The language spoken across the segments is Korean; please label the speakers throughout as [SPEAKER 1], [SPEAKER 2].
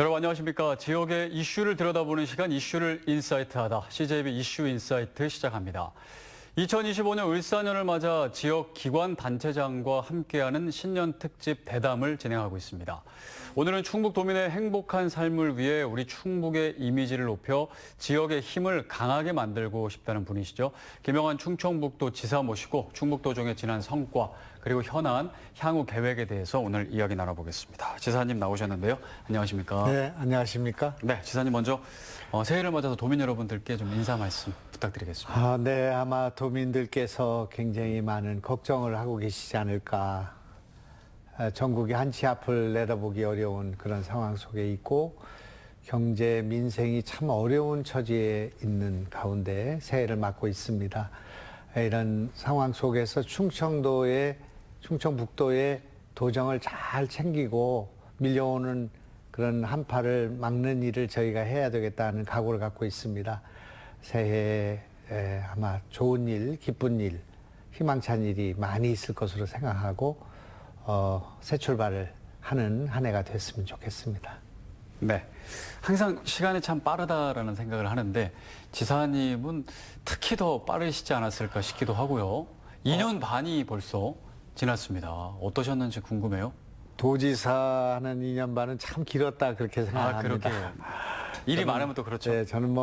[SPEAKER 1] 여러분 안녕하십니까. 지역의 이슈를 들여다보는 시간 이슈를 인사이트하다. CJB 이슈 인사이트 시작합니다. 2025년 울산연을 맞아 지역 기관 단체장과 함께하는 신년 특집 대담을 진행하고 있습니다. 오늘은 충북도민의 행복한 삶을 위해 우리 충북의 이미지를 높여 지역의 힘을 강하게 만들고 싶다는 분이시죠. 김영환 충청북도 지사 모시고 충북도정의 지난 성과 그리고 현안, 향후 계획에 대해서 오늘 이야기 나눠보겠습니다. 지사님 나오셨는데요. 안녕하십니까?
[SPEAKER 2] 네, 안녕하십니까?
[SPEAKER 1] 네, 지사님 먼저 새해를 맞아서 도민 여러분들께 좀 인사 말씀 부탁드리겠습니다.
[SPEAKER 2] 네, 아마 도민들께서 굉장히 많은 걱정을 하고 계시지 않을까. 전국이 한치 앞을 내다보기 어려운 그런 상황 속에 있고 경제, 민생이 참 어려운 처지에 있는 가운데 새해를 맞고 있습니다. 이런 상황 속에서 충청북도의 도정을 잘 챙기고 밀려오는 그런 한파를 막는 일을 저희가 해야 되겠다는 각오를 갖고 있습니다. 새해에 아마 좋은 일, 기쁜 일, 희망찬 일이 많이 있을 것으로 생각하고 새 출발을 하는 한 해가 됐으면 좋겠습니다.
[SPEAKER 1] 네, 항상 시간이 참 빠르다라는 생각을 하는데 지사님은 특히 더 빠르시지 않았을까 싶기도 하고요. 2년 반이 벌써 지났습니다. 어떠셨는지 궁금해요.
[SPEAKER 2] 도지사는 2년 반은 참 길었다 그렇게 생각합니다.
[SPEAKER 1] 그렇게 일이 많으면 또 그렇죠.
[SPEAKER 2] 네, 저는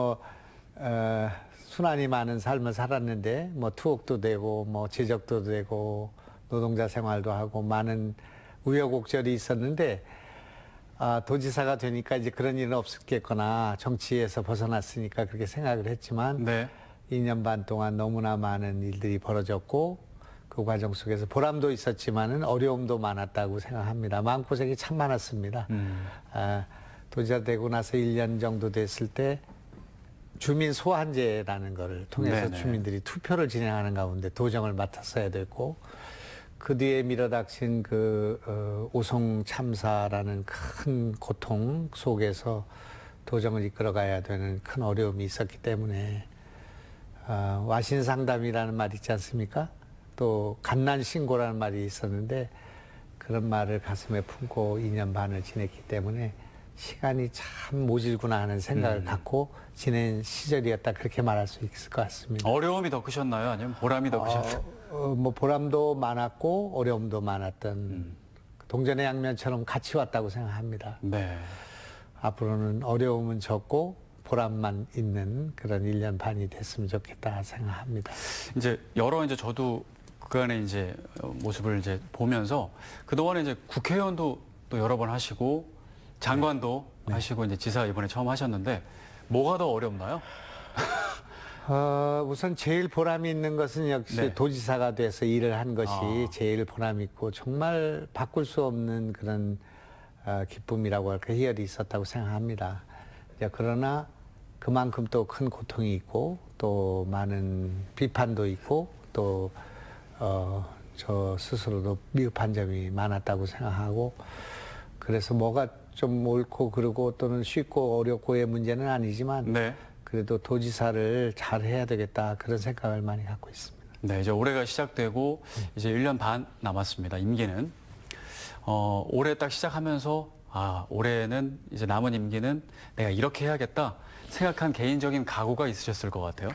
[SPEAKER 2] 순환이 많은 삶을 살았는데 투옥도 되고 제적도 되고 노동자 생활도 하고 많은 우여곡절이 있었는데 도지사가 되니까 이제 그런 일은 없었겠거나 정치에서 벗어났으니까 그렇게 생각을 했지만
[SPEAKER 1] 네.
[SPEAKER 2] 2년 반 동안 너무나 많은 일들이 벌어졌고 그 과정 속에서 보람도 있었지만은 어려움도 많았다고 생각합니다. 마음고생이 참 많았습니다. 도지사 되고 나서 1년 정도 됐을 때 주민 소환제라는 거를 통해서
[SPEAKER 1] 네네.
[SPEAKER 2] 주민들이 투표를 진행하는 가운데 도정을 맡았어야 됐고 그 뒤에 밀어닥친 오송 참사라는 큰 고통 속에서 도정을 이끌어가야 되는 큰 어려움이 있었기 때문에 와신 상담이라는 말이 있지 않습니까? 또 갓난 신고라는 말이 있었는데 그런 말을 가슴에 품고 2년 반을 지냈기 때문에 시간이 참 모질구나 하는 생각을 갖고 지낸 시절이었다 그렇게 말할 수 있을 것 같습니다.
[SPEAKER 1] 어려움이 더 크셨나요? 아니면 보람이 더 크셨나요?
[SPEAKER 2] 보람도 많았고 어려움도 많았던 동전의 양면처럼 같이 왔다고 생각합니다.
[SPEAKER 1] 네.
[SPEAKER 2] 앞으로는 어려움은 적고 보람만 있는 그런 1년 반이 됐으면 좋겠다 생각합니다.
[SPEAKER 1] 이제 저도 그간의 이제 모습을 이제 보면서 그동안에 이제 국회의원도 또 여러 번 하시고 장관도 하시고 이제 지사 이번에 처음 하셨는데 뭐가 더 어렵나요?
[SPEAKER 2] 우선 제일 보람이 있는 것은 역시 도지사가 돼서 일을 한 것이 제일 보람 있고 정말 바꿀 수 없는 그런 기쁨이라고 할까 희열이 있었다고 생각합니다. 그러나 그만큼 또 큰 고통이 있고 또 많은 비판도 있고 또 저 스스로도 미흡한 점이 많았다고 생각하고 그래서 뭐가 좀 옳고 그르고 또는 쉽고 어렵고의 문제는 아니지만 그래도 도지사를 잘 해야 되겠다 그런 생각을 많이 갖고 있습니다.
[SPEAKER 1] 네, 이제 올해가 시작되고 이제 1년 반 남았습니다. 임기는 올해 딱 시작하면서 올해는 이제 남은 임기는 내가 이렇게 해야겠다 생각한 개인적인 각오가 있으셨을 것 같아요.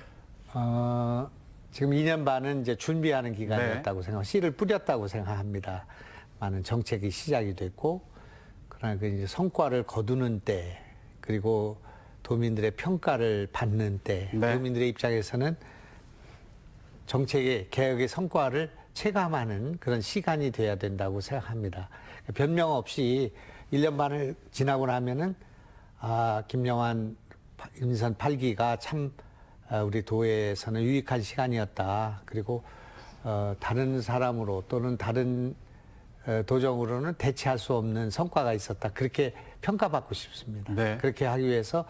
[SPEAKER 2] 지금 2년 반은 이제 준비하는 기간이었다고 생각하고 씨를 뿌렸다고 생각합니다. 많은 정책이 시작이 됐고 그러나 그 이제 성과를 거두는 때 그리고 도민들의 평가를 받는 때 도민들의 입장에서는 정책의 개혁의 성과를 체감하는 그런 시간이 돼야 된다고 생각합니다. 변명 없이 1년 반을 지나고 나면은 김영환 임선 8기가 참 우리 도에서는 유익한 시간이었다. 그리고 다른 사람으로 또는 다른 도정으로는 대체할 수 없는 성과가 있었다. 그렇게 평가받고 싶습니다. 그렇게 하기 위해서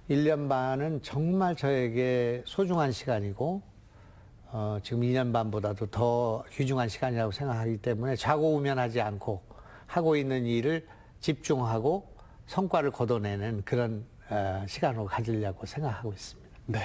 [SPEAKER 2] 1년 반은 정말 저에게 소중한 시간이고 지금 2년 반보다도 더 귀중한 시간이라고 생각하기 때문에 좌고우면하지 않고 하고 있는 일을 집중하고 성과를 거둬내는 그런 시간으로 가지려고 생각하고 있습니다.
[SPEAKER 1] 네,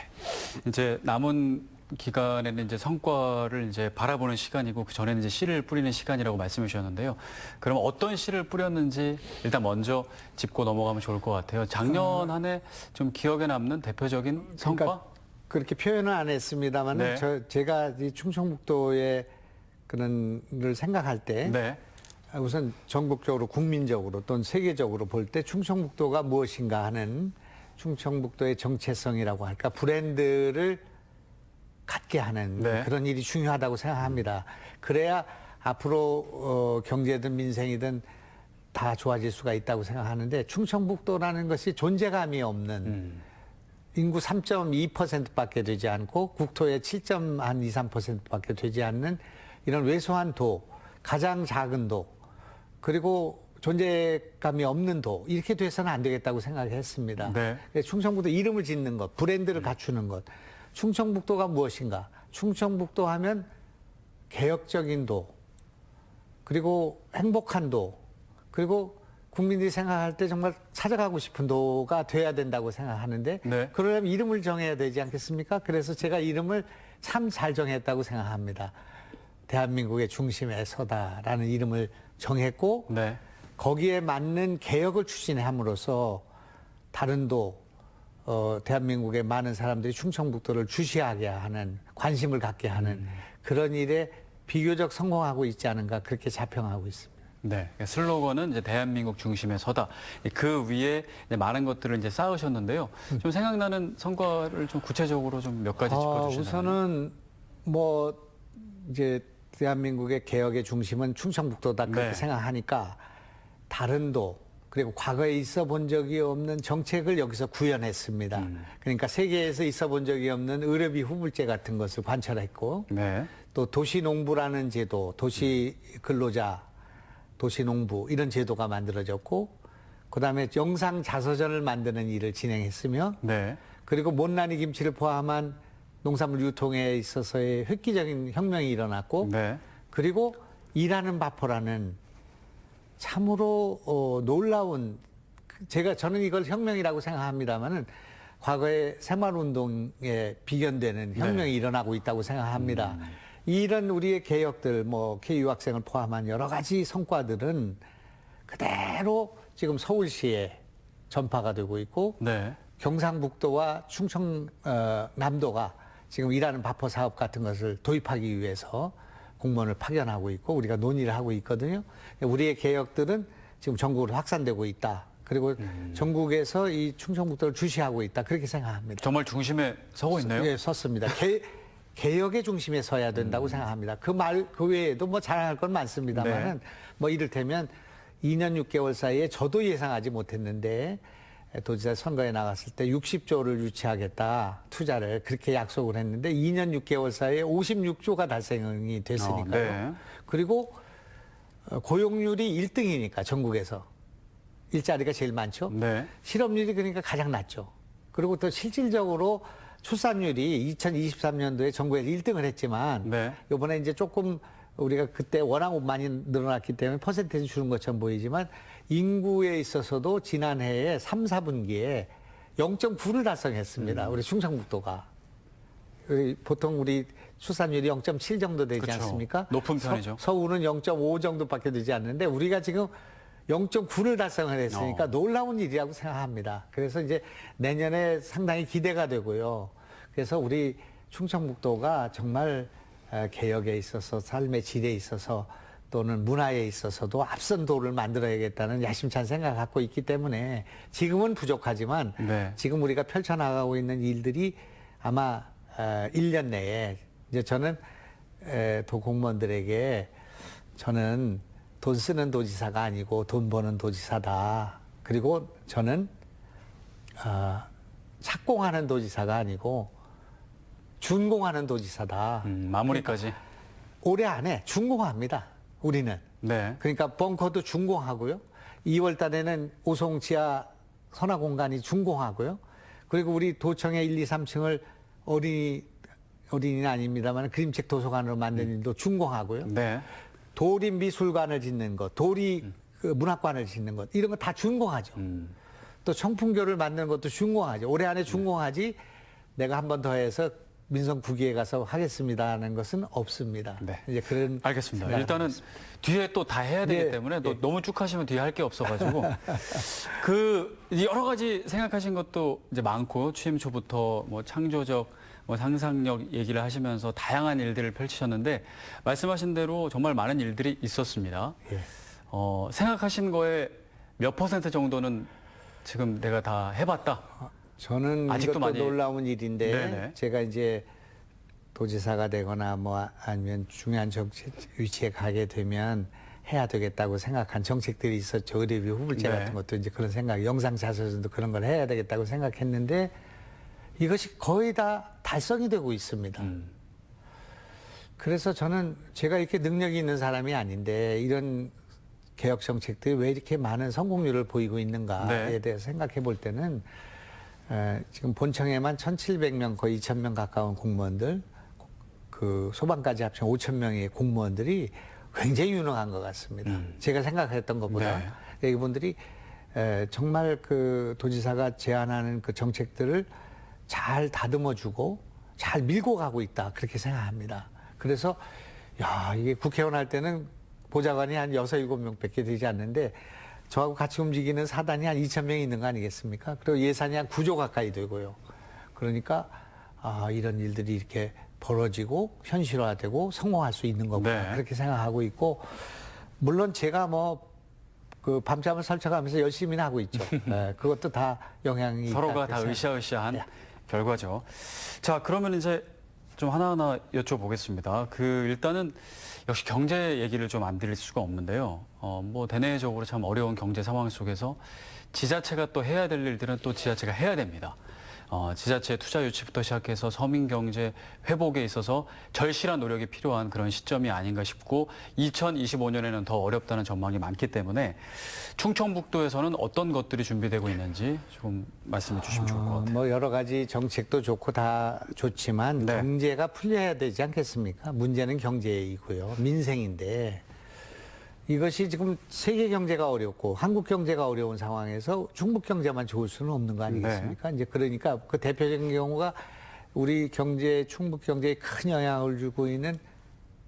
[SPEAKER 1] 이제 남은 기간에는 이제 성과를 이제 바라보는 시간이고 그 전에는 이제 씨를 뿌리는 시간이라고 말씀해 주셨는데요. 그럼 어떤 씨를 뿌렸는지 일단 먼저 짚고 넘어가면 좋을 것 같아요. 작년 한 해 좀 기억에 남는 대표적인 성과?
[SPEAKER 2] 그러니까 그렇게 표현은 안 했습니다만
[SPEAKER 1] 네.
[SPEAKER 2] 제가 이 충청북도의 그런 걸 생각할 때
[SPEAKER 1] 네.
[SPEAKER 2] 우선 전국적으로 국민적으로 또는 세계적으로 볼 때 충청북도가 무엇인가 하는 충청북도의 정체성이라고 할까 브랜드를 갖게 하는
[SPEAKER 1] 네.
[SPEAKER 2] 그런 일이 중요하다고 생각합니다. 그래야 앞으로 경제든 민생이든 다 좋아질 수가 있다고 생각하는데 충청북도라는 것이 존재감이 없는 인구 3.2%밖에 되지 않고 국토의 7.23%밖에 되지 않는 이런 왜소한 도, 가장 작은 도, 그리고 존재감이 없는 도 이렇게 돼서는 안 되겠다고 생각했습니다.
[SPEAKER 1] 네.
[SPEAKER 2] 충청북도 이름을 짓는 것, 브랜드를 갖추는 것. 충청북도가 무엇인가? 충청북도 하면 개혁적인 도, 그리고 행복한 도, 그리고 국민들이 생각할 때 정말 찾아가고 싶은 도가 돼야 된다고 생각하는데
[SPEAKER 1] 네.
[SPEAKER 2] 그러려면 이름을 정해야 되지 않겠습니까? 그래서 제가 이름을 참 잘 정했다고 생각합니다. 대한민국의 중심에 서다라는 이름을 정했고
[SPEAKER 1] 네.
[SPEAKER 2] 거기에 맞는 개혁을 추진함으로써 다른 도 대한민국의 많은 사람들이 충청북도를 주시하게 하는 관심을 갖게 하는 그런 일에 비교적 성공하고 있지 않은가 그렇게 자평하고 있습니다.
[SPEAKER 1] 네, 슬로건은 이제 대한민국 중심에 서다. 그 위에 이제 많은 것들을 이제 쌓으셨는데요. 좀 생각나는 성과를 좀 구체적으로 좀 몇 가지 짚어주시나요?
[SPEAKER 2] 우선은 뭐 이제 대한민국의 개혁의 중심은 충청북도다 그렇게
[SPEAKER 1] 네.
[SPEAKER 2] 생각하니까 다른 도 그리고 과거에 있어 본 적이 없는 정책을 여기서 구현했습니다. 그러니까 세계에서 있어 본 적이 없는 의료비 후불제 같은 것을 관철했고
[SPEAKER 1] 네.
[SPEAKER 2] 또 도시농부라는 제도, 도시 근로자, 도시농부 이런 제도가 만들어졌고 그다음에 영상 자서전을 만드는 일을 진행했으며
[SPEAKER 1] 네.
[SPEAKER 2] 그리고 못난이 김치를 포함한 농산물 유통에 있어서의 획기적인 혁명이 일어났고
[SPEAKER 1] 네.
[SPEAKER 2] 그리고 일하는 바포라는 참으로 놀라운 저는 이걸 혁명이라고 생각합니다만은 과거의 새마을운동에 비견되는 혁명이 일어나고 있다고 생각합니다. 이런 우리의 개혁들, 뭐 K유학생을 포함한 여러 가지 성과들은 그대로 지금 서울시에 전파가 되고 있고
[SPEAKER 1] 네.
[SPEAKER 2] 경상북도와 충청남도가 지금 일하는 바포 사업 같은 것을 도입하기 위해서 공무원을 파견하고 있고 우리가 논의를 하고 있거든요. 우리의 개혁들은 지금 전국으로 확산되고 있다. 그리고 전국에서 이 충청북도를 주시하고 있다. 그렇게 생각합니다.
[SPEAKER 1] 정말 중심에 서고 있네요.
[SPEAKER 2] 예, 섰습니다. 개혁의 중심에 서야 된다고 생각합니다. 그 외에도 뭐 자랑할 건 많습니다만은 뭐 이를테면 2년 6개월 사이에 저도 예상하지 못했는데 도지사 선거에 나갔을 때 60조를 유치하겠다 투자를 그렇게 약속을 했는데 2년 6개월 사이에 56조가 달성이 됐으니까요.
[SPEAKER 1] 네.
[SPEAKER 2] 그리고 고용률이 1등이니까 전국에서 일자리가 제일 많죠.
[SPEAKER 1] 네.
[SPEAKER 2] 실업률이 그러니까 가장 낮죠. 그리고 또 실질적으로 출산율이 2023년도에 전국에서 1등을 했지만
[SPEAKER 1] 네.
[SPEAKER 2] 이번에 이제 조금 우리가 그때 워낙 많이 늘어났기 때문에 퍼센테이지 주는 것처럼 보이지만 인구에 있어서도 지난해에 3, 4분기에 0.9를 달성했습니다. 우리 충청북도가. 보통 우리 출산율이 0.7 정도 되지
[SPEAKER 1] 그쵸.
[SPEAKER 2] 않습니까?
[SPEAKER 1] 높은 편이죠.
[SPEAKER 2] 서울은 0.5 정도밖에 되지 않는데 우리가 지금 0.9를 달성을 했으니까 놀라운 일이라고 생각합니다. 그래서 이제 내년에 상당히 기대가 되고요. 그래서 우리 충청북도가 정말 개혁에 있어서 삶의 질에 있어서 또는 문화에 있어서도 앞선 도를 만들어야겠다는 야심찬 생각을 갖고 있기 때문에 지금은 부족하지만
[SPEAKER 1] 네.
[SPEAKER 2] 지금 우리가 펼쳐나가고 있는 일들이 아마 1년 내에 이제 저는 도 공무원들에게 저는 돈 쓰는 도지사가 아니고 돈 버는 도지사다. 그리고 저는 착공하는 도지사가 아니고 준공하는 도지사다.
[SPEAKER 1] 마무리까지.
[SPEAKER 2] 올해 안에 준공합니다. 우리는.
[SPEAKER 1] 네.
[SPEAKER 2] 그러니까 벙커도 준공하고요. 2월 달에는 오송 지하 선화 공간이 준공하고요. 그리고 우리 도청의 1, 2, 3층을 어린이는 아닙니다만 그림책 도서관으로 만드는 일도 준공하고요.
[SPEAKER 1] 네.
[SPEAKER 2] 도리 미술관을 짓는 것, 도리 그 문학관을 짓는 것, 이런 거 다 준공하죠. 또 청풍교를 만드는 것도 준공하죠. 올해 안에 준공하지 내가 한 번 더 해서 민선 9기에 가서 하겠습니다라는 것은 없습니다.
[SPEAKER 1] 네.
[SPEAKER 2] 이제 그런
[SPEAKER 1] 알겠습니다.
[SPEAKER 2] 생각을
[SPEAKER 1] 일단은
[SPEAKER 2] 하고 있습니다.
[SPEAKER 1] 뒤에 또 다 해야 되기
[SPEAKER 2] 네,
[SPEAKER 1] 때문에
[SPEAKER 2] 네.
[SPEAKER 1] 너무 쭉 하시면 뒤에 할 게 없어가지고 그 여러 가지 생각하신 것도 이제 많고 취임 초부터 뭐 창조적 뭐 상상력 얘기를 하시면서 다양한 일들을 펼치셨는데 말씀하신 대로 정말 많은 일들이 있었습니다.
[SPEAKER 2] 예.
[SPEAKER 1] 생각하신 거에 몇 % 정도는 지금 내가 다 해봤다.
[SPEAKER 2] 저는
[SPEAKER 1] 아직도
[SPEAKER 2] 이것도
[SPEAKER 1] 많이-
[SPEAKER 2] 놀라운 일인데
[SPEAKER 1] 네네.
[SPEAKER 2] 제가 이제 도지사가 되거나 뭐 아니면 중요한 정책 위치에 가게 되면 해야 되겠다고 생각한 정책들이 있었죠. 의료비 후불제
[SPEAKER 1] 네.
[SPEAKER 2] 같은 것도 이제 그런 생각, 영상자서전도 그런 걸 해야 되겠다고 생각했는데 이것이 거의 다 달성이 되고 있습니다. 그래서 저는 제가 이렇게 능력이 있는 사람이 아닌데 이런 개혁 정책들이 왜 이렇게 많은 성공률을 보이고 있는가에
[SPEAKER 1] 네.
[SPEAKER 2] 대해서 생각해 볼 때는 지금 본청에만 1,700명 거의 2,000명 가까운 공무원들 그 소방까지 합치면 5,000명의 공무원들이 굉장히 유능한 것 같습니다. 제가 생각했던 것보다
[SPEAKER 1] 네.
[SPEAKER 2] 이분들이 정말 그 도지사가 제안하는 그 정책들을 잘 다듬어주고 잘 밀고 가고 있다 그렇게 생각합니다. 그래서 야 이게 국회의원 할 때는 보좌관이 한 6, 7명밖에 되지 않는데 저하고 같이 움직이는 사단이 한 2,000명이 있는 거 아니겠습니까? 그리고 예산이 한 9조 가까이 되고요. 그러니까 이런 일들이 이렇게 벌어지고 현실화되고 성공할 수 있는 거구나
[SPEAKER 1] 네.
[SPEAKER 2] 그렇게 생각하고 있고 물론 제가 뭐 그 밤잠을 설쳐가면서 열심히는 하고 있죠. 네, 그것도 다 영향이
[SPEAKER 1] 서로가
[SPEAKER 2] 있다
[SPEAKER 1] 다
[SPEAKER 2] 그래서.
[SPEAKER 1] 으쌰으쌰한
[SPEAKER 2] 네.
[SPEAKER 1] 결과죠. 자, 그러면 이제 좀 하나하나 여쭤보겠습니다. 일단은 역시 경제 얘기를 좀 안 드릴 수가 없는데요. 뭐 대내적으로 참 어려운 경제 상황 속에서 지자체가 또 해야 될 일들은 또 지자체가 해야 됩니다. 지자체 투자 유치부터 시작해서 서민 경제 회복에 있어서 절실한 노력이 필요한 그런 시점이 아닌가 싶고 2025년에는 더 어렵다는 전망이 많기 때문에 충청북도에서는 어떤 것들이 준비되고 있는지 좀 말씀해 주시면 좋을 것 같아요.
[SPEAKER 2] 뭐 여러 가지 정책도 좋고 다 좋지만
[SPEAKER 1] 네.
[SPEAKER 2] 경제가 풀려야 되지 않겠습니까? 문제는 경제이고요. 민생인데 이것이 지금 세계 경제가 어렵고 한국 경제가 어려운 상황에서 중국 경제만 좋을 수는 없는 거 아니겠습니까? 이제 그러니까 그 대표적인 경우가 우리 경제, 충북 경제에 큰 영향을 주고 있는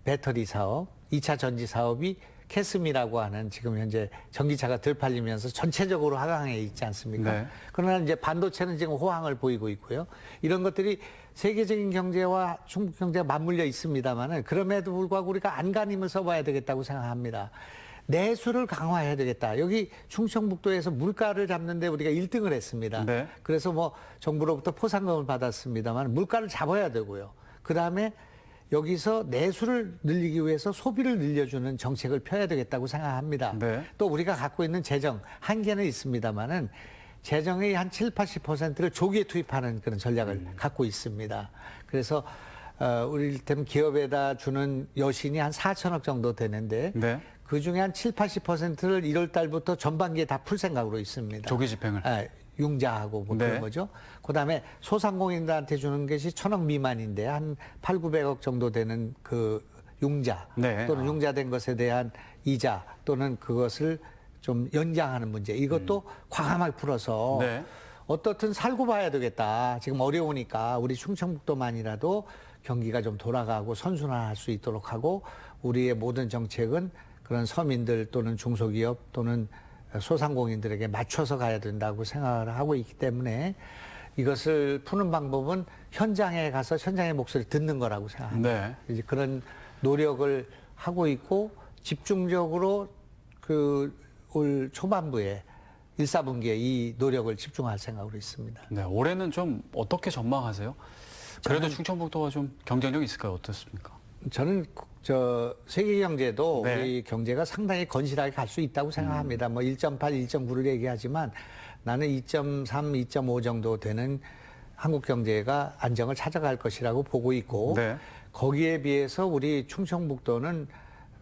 [SPEAKER 2] 배터리 사업, 2차 전지 사업이 캐스미라고 하는 지금 현재 전기차가 덜 팔리면서 전체적으로 하강해 있지 않습니까?
[SPEAKER 1] 네.
[SPEAKER 2] 그러나 이제 반도체는 지금 호황을 보이고 있고요. 이런 것들이 세계적인 경제와 중국 경제가 맞물려 있습니다만은 그럼에도 불구하고 우리가 안간힘을 써봐야 되겠다고 생각합니다. 내수를 강화해야 되겠다. 여기 충청북도에서 물가를 잡는데 우리가 1등을 했습니다.
[SPEAKER 1] 네.
[SPEAKER 2] 그래서 뭐 정부로부터 포상금을 받았습니다만 물가를 잡아야 되고요. 그 다음에 여기서 내수를 늘리기 위해서 소비를 늘려주는 정책을 펴야 되겠다고 생각합니다.
[SPEAKER 1] 네.
[SPEAKER 2] 또 우리가 갖고 있는 재정 한계는 있습니다만은 재정의 한 7, 80%를 조기에 투입하는 그런 전략을 갖고 있습니다. 그래서 우리 일테면 기업에다 주는 여신이 한 4천억 정도 되는데
[SPEAKER 1] 네.
[SPEAKER 2] 그 중에 한 7, 80%를 1월 달부터 전반기에 다 풀 생각으로 있습니다.
[SPEAKER 1] 조기 집행을.
[SPEAKER 2] 융자하고 뭐
[SPEAKER 1] 네.
[SPEAKER 2] 그런 거죠. 그다음에 소상공인들한테 주는 것이 1,000억 미만인데 한 8, 900억 정도 되는 그 융자
[SPEAKER 1] 네.
[SPEAKER 2] 또는 융자된 것에 대한 이자 또는 그것을 좀 연장하는 문제 이것도 과감하게 풀어서
[SPEAKER 1] 네.
[SPEAKER 2] 어떻든 살고 봐야 되겠다. 지금 어려우니까 우리 충청북도만이라도 경기가 좀 돌아가고 선순환할 수 있도록 하고 우리의 모든 정책은 그런 서민들 또는 중소기업 또는 소상공인들에게 맞춰서 가야 된다고 생각을 하고 있기 때문에 이것을 푸는 방법은 현장에 가서 현장의 목소리를 듣는 거라고 생각합니다.
[SPEAKER 1] 네.
[SPEAKER 2] 이제 그런 노력을 하고 있고 집중적으로 올 초반부에 1, 4분기에 이 노력을 집중할 생각으로 있습니다.
[SPEAKER 1] 네, 올해는 좀 어떻게 전망하세요? 그래도 충청북도가 좀 경쟁력이 있을까요? 어떻습니까?
[SPEAKER 2] 저는 세계 경제도
[SPEAKER 1] 네.
[SPEAKER 2] 우리 경제가 상당히 건실하게 갈 수 있다고 생각합니다. 뭐 1.8, 1.9를 얘기하지만 나는 2.3, 2.5 정도 되는 한국 경제가 안정을 찾아갈 것이라고 보고 있고
[SPEAKER 1] 네.
[SPEAKER 2] 거기에 비해서 우리 충청북도는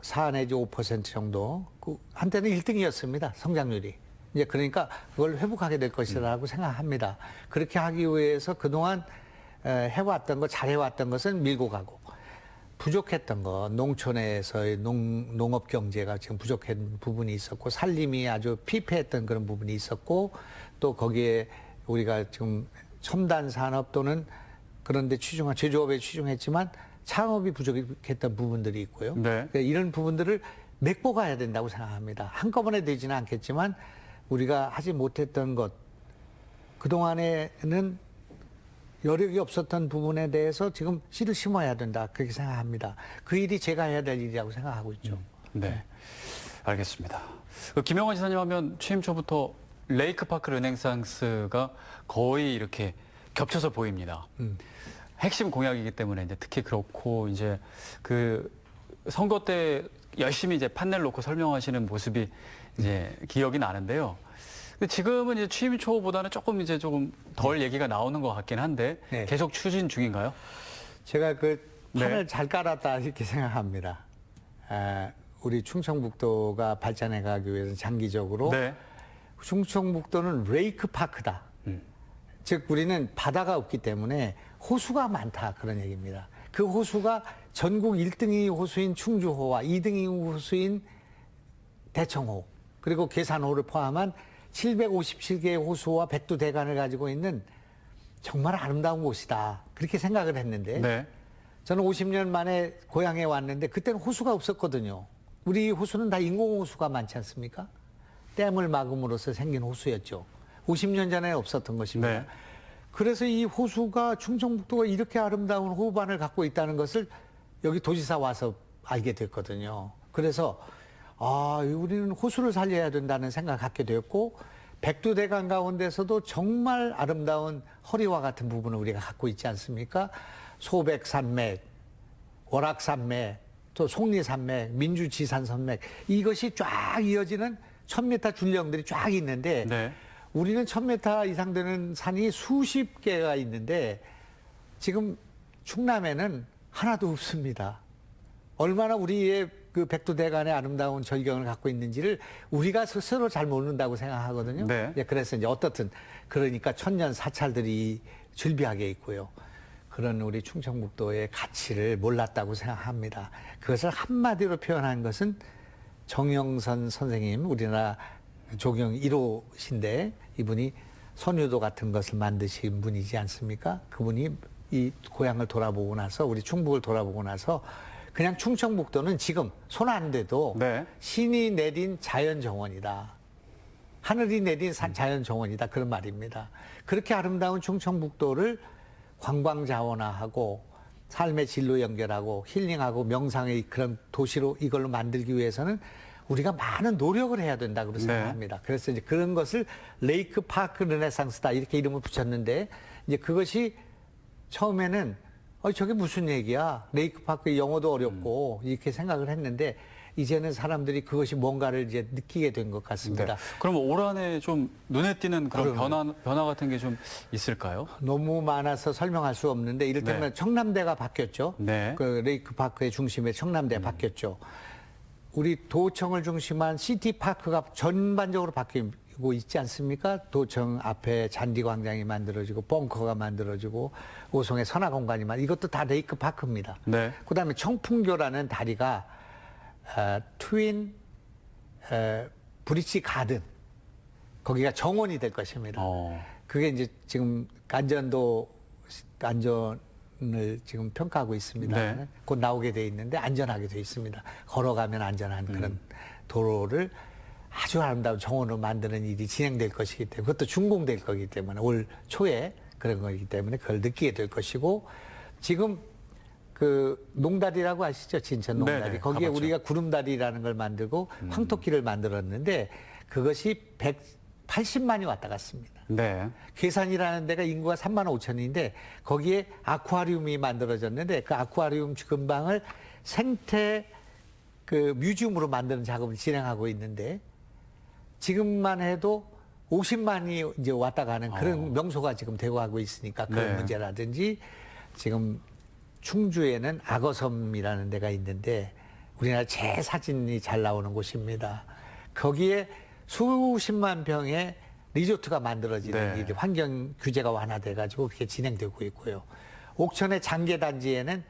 [SPEAKER 2] 4 내지 5% 정도 한때는 1등이었습니다. 성장률이. 이제 그러니까 그걸 회복하게 될 것이라고 생각합니다. 그렇게 하기 위해서 그동안 해왔던 거, 잘해왔던 것은 밀고 가고 부족했던 거, 농촌에서의 농업 경제가 지금 부족한 부분이 있었고 살림이 아주 피폐했던 그런 부분이 있었고 또 거기에 우리가 지금 첨단 산업 또는 그런데 제조업에 치중했지만 창업이 부족했던 부분들이 있고요.
[SPEAKER 1] 네.
[SPEAKER 2] 그러니까 이런 부분들을 메꿔 가야 된다고 생각합니다. 한꺼번에 되지는 않겠지만 우리가 하지 못했던 것, 그동안에는 여력이 없었던 부분에 대해서 지금 씨를 심어야 된다. 그렇게 생각합니다. 그 일이 제가 해야 될 일이라고 생각하고 있죠.
[SPEAKER 1] 네. 알겠습니다. 김영환 지사님 하면 취임 초부터 레이크파크 르네상스가 거의 이렇게 겹쳐서 보입니다. 핵심 공약이기 때문에 이제 특히 그렇고 이제 그 선거 때 열심히 이제 판넬 놓고 설명하시는 모습이 이제 기억이 나는데요. 근데 지금은 이제 취임 초보다는 조금 덜 얘기가 나오는 것 같긴 한데
[SPEAKER 2] 네.
[SPEAKER 1] 계속 추진 중인가요?
[SPEAKER 2] 제가 그 판을
[SPEAKER 1] 네.
[SPEAKER 2] 잘 깔았다 이렇게 생각합니다. 우리 충청북도가 발전해 가기 위해서 장기적으로
[SPEAKER 1] 네.
[SPEAKER 2] 충청북도는 레이크 파크다. 즉 우리는 바다가 없기 때문에 호수가 많다 그런 얘기입니다. 그 호수가 전국 1등이 호수인 충주호와 2등이 호수인 대청호 그리고 계산호를 포함한 757개의 호수와 백두대간을 가지고 있는 정말 아름다운 곳이다. 그렇게 생각을 했는데
[SPEAKER 1] 네.
[SPEAKER 2] 저는 50년 만에 고향에 왔는데 그때는 호수가 없었거든요. 우리 호수는 다 인공호수가 많지 않습니까? 댐을 막음으로써 생긴 호수였죠. 50년 전에 없었던 것입니다.
[SPEAKER 1] 네.
[SPEAKER 2] 그래서 이 호수가 충청북도가 이렇게 아름다운 호반을 갖고 있다는 것을 여기 도지사 와서 알게 됐거든요. 그래서 우리는 호수를 살려야 된다는 생각을 갖게 되었고 백두대간 가운데서도 정말 아름다운 허리와 같은 부분을 우리가 갖고 있지 않습니까? 소백산맥, 월악산맥, 또 속리산맥, 민주지산산맥 이것이 쫙 이어지는 1000m 줄령들이 쫙 있는데
[SPEAKER 1] 네.
[SPEAKER 2] 우리는 1000m 이상 되는 산이 수십 개가 있는데 지금 충남에는 하나도 없습니다. 얼마나 우리의 그 백두대간의 아름다운 절경을 갖고 있는지를 우리가 스스로 잘 모른다고 생각하거든요.
[SPEAKER 1] 네.
[SPEAKER 2] 그래서 이제 어떻든 그러니까 천년 사찰들이 즐비하게 있고요. 그런 우리 충청북도의 가치를 몰랐다고 생각합니다. 그것을 한마디로 표현한 것은 정영선 선생님, 우리나라 조경 1호신데 이분이 선유도 같은 것을 만드신 분이지 않습니까? 그분이 이 고향을 돌아보고 나서 우리 충북을 돌아보고 나서 그냥 충청북도는 지금 손 안 대도
[SPEAKER 1] 네.
[SPEAKER 2] 신이 내린 자연정원이다. 하늘이 내린 자연정원이다. 그런 말입니다. 그렇게 아름다운 충청북도를 관광자원화하고 삶의 질로 연결하고 힐링하고 명상의 그런 도시로 이걸로 만들기 위해서는 우리가 많은 노력을 해야 된다고 생각합니다. 그래서 이제 그런 것을 레이크 파크 르네상스다 이렇게 이름을 붙였는데 이제 그것이 처음에는 저게 무슨 얘기야? 레이크 파크 영어도 어렵고 이렇게 생각을 했는데 이제는 사람들이 그것이 뭔가를 이제 느끼게 된 것 같습니다.
[SPEAKER 1] 네. 그럼 올 한해 좀 눈에 띄는 그런 변화 같은 게 좀 있을까요?
[SPEAKER 2] 너무 많아서 설명할 수 없는데 이를테면
[SPEAKER 1] 네.
[SPEAKER 2] 청남대가 바뀌었죠.
[SPEAKER 1] 네.
[SPEAKER 2] 그 레이크 파크의 중심에 청남대 바뀌었죠. 우리 도청을 중심한 시티파크가 전반적으로 바뀌고 있지 않습니까? 도청 앞에 잔디광장이 만들어지고 벙커가 만들어지고 오송의 선화공간이 이것도 다 레이크 파크입니다.
[SPEAKER 1] 네.
[SPEAKER 2] 그다음에 청풍교라는 다리가 트윈 브릿지 가든 거기가 정원이 될 것입니다. 그게 이제 지금 안전을 지금 평가하고 있습니다.
[SPEAKER 1] 네.
[SPEAKER 2] 곧 나오게 돼 있는데 안전하게 돼 있습니다. 걸어가면 안전한 그런 도로를 아주 아름다운 정원으로 만드는 일이 진행될 것이기 때문에 그것도 준공될 거기 때문에 올 초에 그런 거기 때문에 그걸 느끼게 될 것이고 지금 그 농다리라고 아시죠? 진천 농다리.
[SPEAKER 1] 네네,
[SPEAKER 2] 거기에
[SPEAKER 1] 가봤죠.
[SPEAKER 2] 우리가 구름다리라는 걸 만들고 황토길을 만들었는데 그것이 180만이 왔다 갔습니다.
[SPEAKER 1] 네.
[SPEAKER 2] 괴산이라는 데가 인구가 3만 5천인데 거기에 아쿠아리움이 만들어졌는데 그 아쿠아리움 근방을 생태 그 뮤지엄으로 만드는 작업을 진행하고 있는데 지금만 해도 50만이 이제 왔다 가는 그런 명소가 지금 되고 하고 있으니까 그런
[SPEAKER 1] 네.
[SPEAKER 2] 문제라든지 지금 충주에는 악어섬이라는 데가 있는데 우리나라 제 사진이 잘 나오는 곳입니다. 거기에 수십만 평의 리조트가 만들어지는
[SPEAKER 1] 네.
[SPEAKER 2] 일이 환경 규제가 완화돼가지고 그렇게 진행되고 있고요. 옥천의 장계단지에는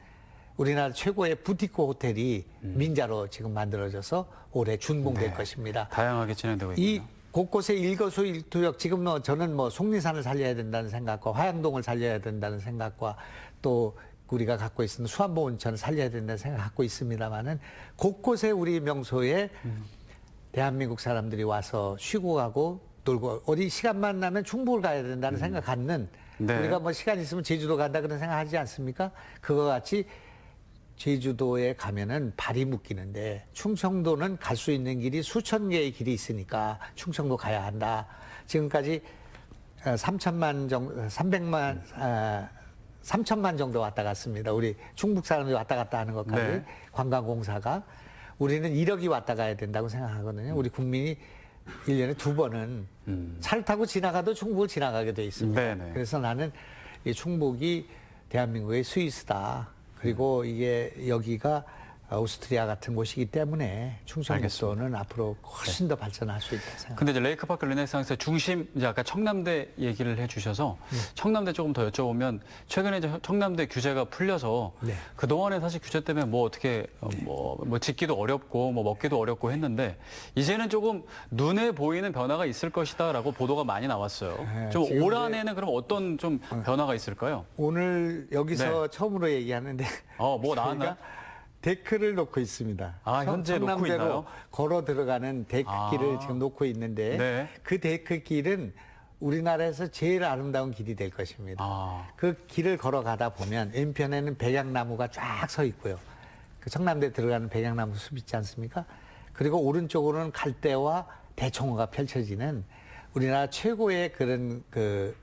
[SPEAKER 2] 우리나라 최고의 부티크 호텔이 민자로 지금 만들어져서 올해 준공될
[SPEAKER 1] 네.
[SPEAKER 2] 것입니다.
[SPEAKER 1] 다양하게 진행되고
[SPEAKER 2] 이
[SPEAKER 1] 있군요.
[SPEAKER 2] 곳곳에 일거수일투족 지금 뭐 저는 뭐 속리산을 살려야 된다는 생각과 화양동을 살려야 된다는 생각과 또 우리가 갖고 있는 수안보 온천을 살려야 된다는 생각을 갖고 있습니다만은 곳곳에 우리 명소에 대한민국 사람들이 와서 쉬고 가고 놀고 어디 시간만 나면 충북을 가야 된다는 생각 갖는
[SPEAKER 1] 네.
[SPEAKER 2] 우리가 뭐 시간 있으면 제주도 간다 그런 생각 하지 않습니까? 그거 같이 제주도에 가면은 발이 묶이는데 충청도는 갈 수 있는 길이 수천 개의 길이 있으니까 충청도 가야 한다. 지금까지 3천만 정도, 3천만 정도 왔다 갔습니다. 우리 충북 사람들이 왔다 갔다 하는 것까지
[SPEAKER 1] 네.
[SPEAKER 2] 관광공사가 우리는 1억이 왔다 가야 된다고 생각하거든요. 우리 국민이 1년에 2번은 차를 타고 지나가도 충북을 지나가게 돼 있습니다.
[SPEAKER 1] 네네.
[SPEAKER 2] 그래서 나는 이 충북이 대한민국의 스위스다. 그리고 이게 여기가 오스트리아 같은 곳이기 때문에 충청북도는 앞으로 훨씬 더 발전할 수 있다고 생각합니다.
[SPEAKER 1] 근데 이제 레이크파크 르네상스의 중심, 이제 아까 청남대 얘기를 해주셔서 청남대 조금 더 여쭤보면 최근에 이제 청남대 규제가 풀려서
[SPEAKER 2] 네.
[SPEAKER 1] 그동안에 사실 규제 때문에 뭐 어떻게 뭐 짓기도 어렵고 뭐 먹기도 어렵고 했는데 이제는 조금 눈에 보이는 변화가 있을 것이다라고 보도가 많이 나왔어요.
[SPEAKER 2] 네,
[SPEAKER 1] 좀
[SPEAKER 2] 지금
[SPEAKER 1] 올
[SPEAKER 2] 이제
[SPEAKER 1] 한해는 그럼 어떤 좀 변화가 있을까요?
[SPEAKER 2] 오늘 여기서 처음으로 얘기하는데
[SPEAKER 1] 뭐 나왔나요?
[SPEAKER 2] 저희가 데크를 놓고 있습니다.
[SPEAKER 1] 아, 현재 놓고
[SPEAKER 2] 청남대로
[SPEAKER 1] 있나요?
[SPEAKER 2] 걸어 들어가는 데크길을 지금 놓고 있는데
[SPEAKER 1] 네.
[SPEAKER 2] 그 데크길은 우리나라에서 제일 아름다운 길이 될 것입니다. 그 길을 걸어가다 보면 왼편에는 백양나무가 쫙 서 있고요. 그 청남대 들어가는 백양나무 숲 있지 않습니까? 그리고 오른쪽으로는 갈대와 대청호가 펼쳐지는 우리나라 최고의 그런 그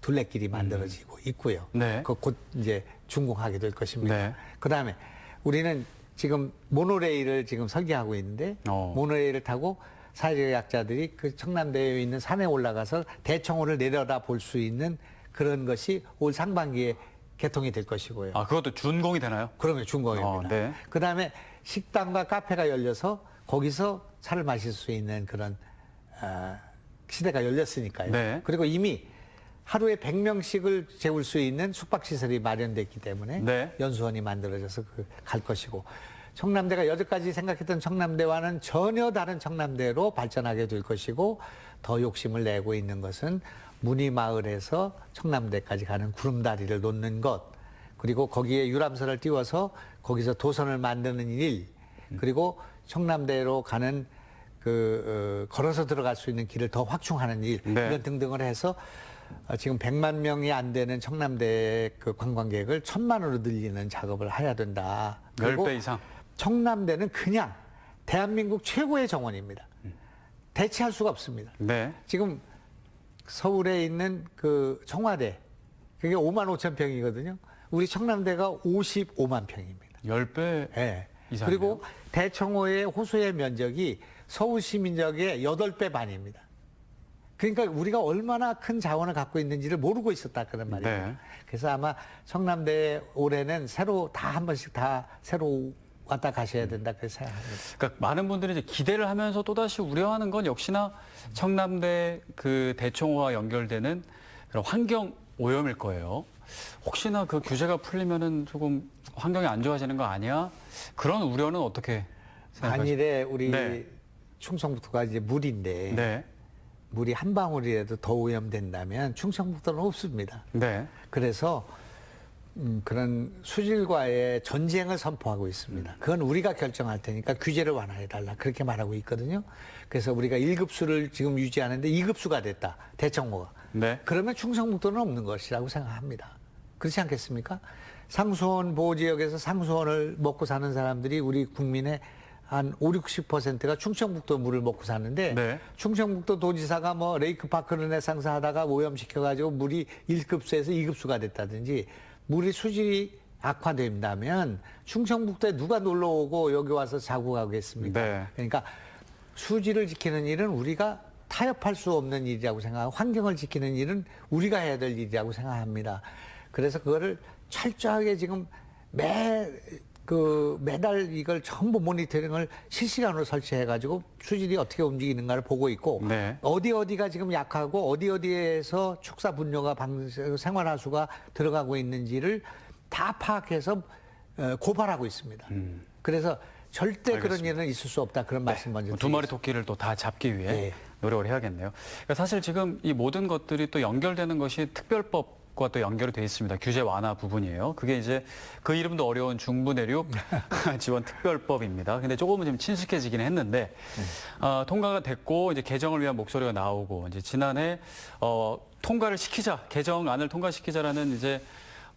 [SPEAKER 2] 둘레길이 만들어지고 있고요.
[SPEAKER 1] 네.
[SPEAKER 2] 곧 이제 준공하게 될 것입니다.
[SPEAKER 1] 네.
[SPEAKER 2] 그다음에 우리는 지금 모노레일을 지금 설계하고 있는데 모노레일을 타고 사회적약자들이 그 청남대에 있는 산에 올라가서 대청호를 내려다 볼 수 있는 그런 것이 올 상반기에 개통이 될 것이고요.
[SPEAKER 1] 아, 그것도 준공이 되나요?
[SPEAKER 2] 그러면 준공입니다.
[SPEAKER 1] 네.
[SPEAKER 2] 그다음에 식당과 카페가 열려서 거기서 차를 마실 수 있는 그런 시대가 열렸으니까요.
[SPEAKER 1] 네.
[SPEAKER 2] 그리고 이미 하루에 100명씩을 재울 수 있는 숙박시설이 마련됐기 때문에
[SPEAKER 1] 네.
[SPEAKER 2] 연수원이 만들어져서 갈 것이고 청남대가 여태까지 생각했던 청남대와는 전혀 다른 청남대로 발전하게 될 것이고 더 욕심을 내고 있는 것은 문희마을에서 청남대까지 가는 구름다리를 놓는 것 그리고 거기에 유람선을 띄워서 거기서 도선을 만드는 일 그리고 청남대로 가는 걸어서 들어갈 수 있는 길을 더 확충하는 일
[SPEAKER 1] 네.
[SPEAKER 2] 이런 등등을 해서 지금 100만 명이 안 되는 청남대 그 관광객을 1000만으로 늘리는 작업을 해야 된다. 그리고
[SPEAKER 1] 10배 이상.
[SPEAKER 2] 청남대는 그냥 대한민국 최고의 정원입니다. 대체할 수가 없습니다.
[SPEAKER 1] 네.
[SPEAKER 2] 지금 서울에 있는 그 청와대 그게 5만 5천 평이거든요. 우리 청남대가 55만 평입니다.
[SPEAKER 1] 10배
[SPEAKER 2] 네.
[SPEAKER 1] 이상이네요.
[SPEAKER 2] 그리고 대청호의 호수의 면적이 서울 시민적의 8배 반입니다. 그러니까 우리가 얼마나 큰 자원을 갖고 있는지를 모르고 있었다 그런 말이에요.
[SPEAKER 1] 네.
[SPEAKER 2] 그래서 아마 청남대 올해는 새로 다 한 번씩 다 새로 왔다 가셔야 된다 그렇게 생각합니다.
[SPEAKER 1] 그러니까 많은 분들이 이제 기대를 하면서 또다시 우려하는 건 역시나 청남대 그 대청호와 연결되는 그런 환경 오염일 거예요. 혹시나 그 규제가 풀리면은 조금 환경이 안 좋아지는 거 아니야? 그런 우려는 어떻게 생각하세요?
[SPEAKER 2] 만일에 우리
[SPEAKER 1] 네.
[SPEAKER 2] 충청북도가 이제 물인데
[SPEAKER 1] 네.
[SPEAKER 2] 물이 한 방울이라도 더 오염된다면 충청북도는 없습니다.
[SPEAKER 1] 네.
[SPEAKER 2] 그래서 그런 수질과의 전쟁을 선포하고 있습니다. 그건 우리가 결정할 테니까 규제를 완화해달라 그렇게 말하고 있거든요. 그래서 우리가 1급수를 지금 유지하는데 2급수가 됐다. 대청호가.
[SPEAKER 1] 네.
[SPEAKER 2] 그러면 충청북도는 없는 것이라고 생각합니다. 그렇지 않겠습니까? 상수원 보호지역에서 상수원을 먹고 사는 사람들이 우리 국민의 한 5, 60%가 충청북도 물을 먹고 사는데
[SPEAKER 1] 네.
[SPEAKER 2] 충청북도 도지사가 뭐 레이크파크 르네상스 하다가 오염시켜가지고 물이 1급수에서 2급수가 됐다든지 물이 수질이 악화된다면 충청북도에 누가 놀러 오고 여기 와서 자고 가겠습니까?
[SPEAKER 1] 네.
[SPEAKER 2] 그러니까 수질을 지키는 일은 우리가 타협할 수 없는 일이라고 생각하고 환경을 지키는 일은 우리가 해야 될 일이라고 생각합니다. 그래서 그거를 철저하게 지금 매달 이걸 전부 모니터링을 실시간으로 설치해가지고 수질이 어떻게 움직이는가를 보고 있고
[SPEAKER 1] 네.
[SPEAKER 2] 어디가 지금 약하고 어디에서 축사 분뇨가 생활하수가 들어가고 있는지를 다 파악해서 고발하고 있습니다. 그래서 절대 그런
[SPEAKER 1] 알겠습니다.
[SPEAKER 2] 일은 있을 수 없다. 그런 말씀 먼저
[SPEAKER 1] 두 마리
[SPEAKER 2] 드리겠습니다.
[SPEAKER 1] 토끼를 또 다 잡기 위해
[SPEAKER 2] 네.
[SPEAKER 1] 노력을 해야겠네요. 그러니까 사실 지금 이 모든 것들이 또 연결되는 것이 특별법과 또 연결이 돼 있습니다. 규제 완화 부분이에요. 그게 이제 그 이름도 어려운 중부내륙 지원 특별법입니다. 근데 조금은 좀 친숙해지긴 했는데 통과가 됐고 이제 개정을 위한 목소리가 나오고 이제 지난해 통과를 시키자, 개정안을 통과시키자라는 이제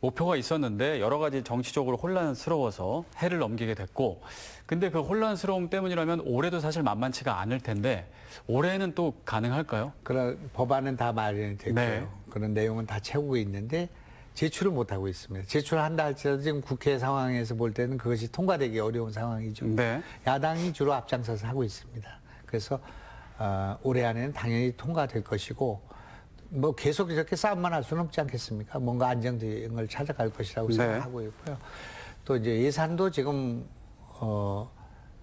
[SPEAKER 1] 목표가 있었는데 여러 가지 정치적으로 혼란스러워서 해를 넘기게 됐고, 근데 그 혼란스러움 때문이라면 올해도 사실 만만치가 않을 텐데 올해는 또 가능할까요?
[SPEAKER 2] 그런 법안은 다 마련이 됐고요.
[SPEAKER 1] 네.
[SPEAKER 2] 그런 내용은 다 채우고 있는데 제출을 못 하고 있습니다. 제출한다 할지라도 지금 국회 상황에서 볼 때는 그것이 통과되기 어려운 상황이죠.
[SPEAKER 1] 네.
[SPEAKER 2] 야당이 주로 앞장서서 하고 있습니다. 그래서 올해 안에는 당연히 통과될 것이고, 뭐 계속 이렇게 싸움만 할 수는 없지 않겠습니까? 뭔가 안정성을 찾아갈 것이라고
[SPEAKER 1] 네.
[SPEAKER 2] 생각하고 있고요. 또 이제 예산도 지금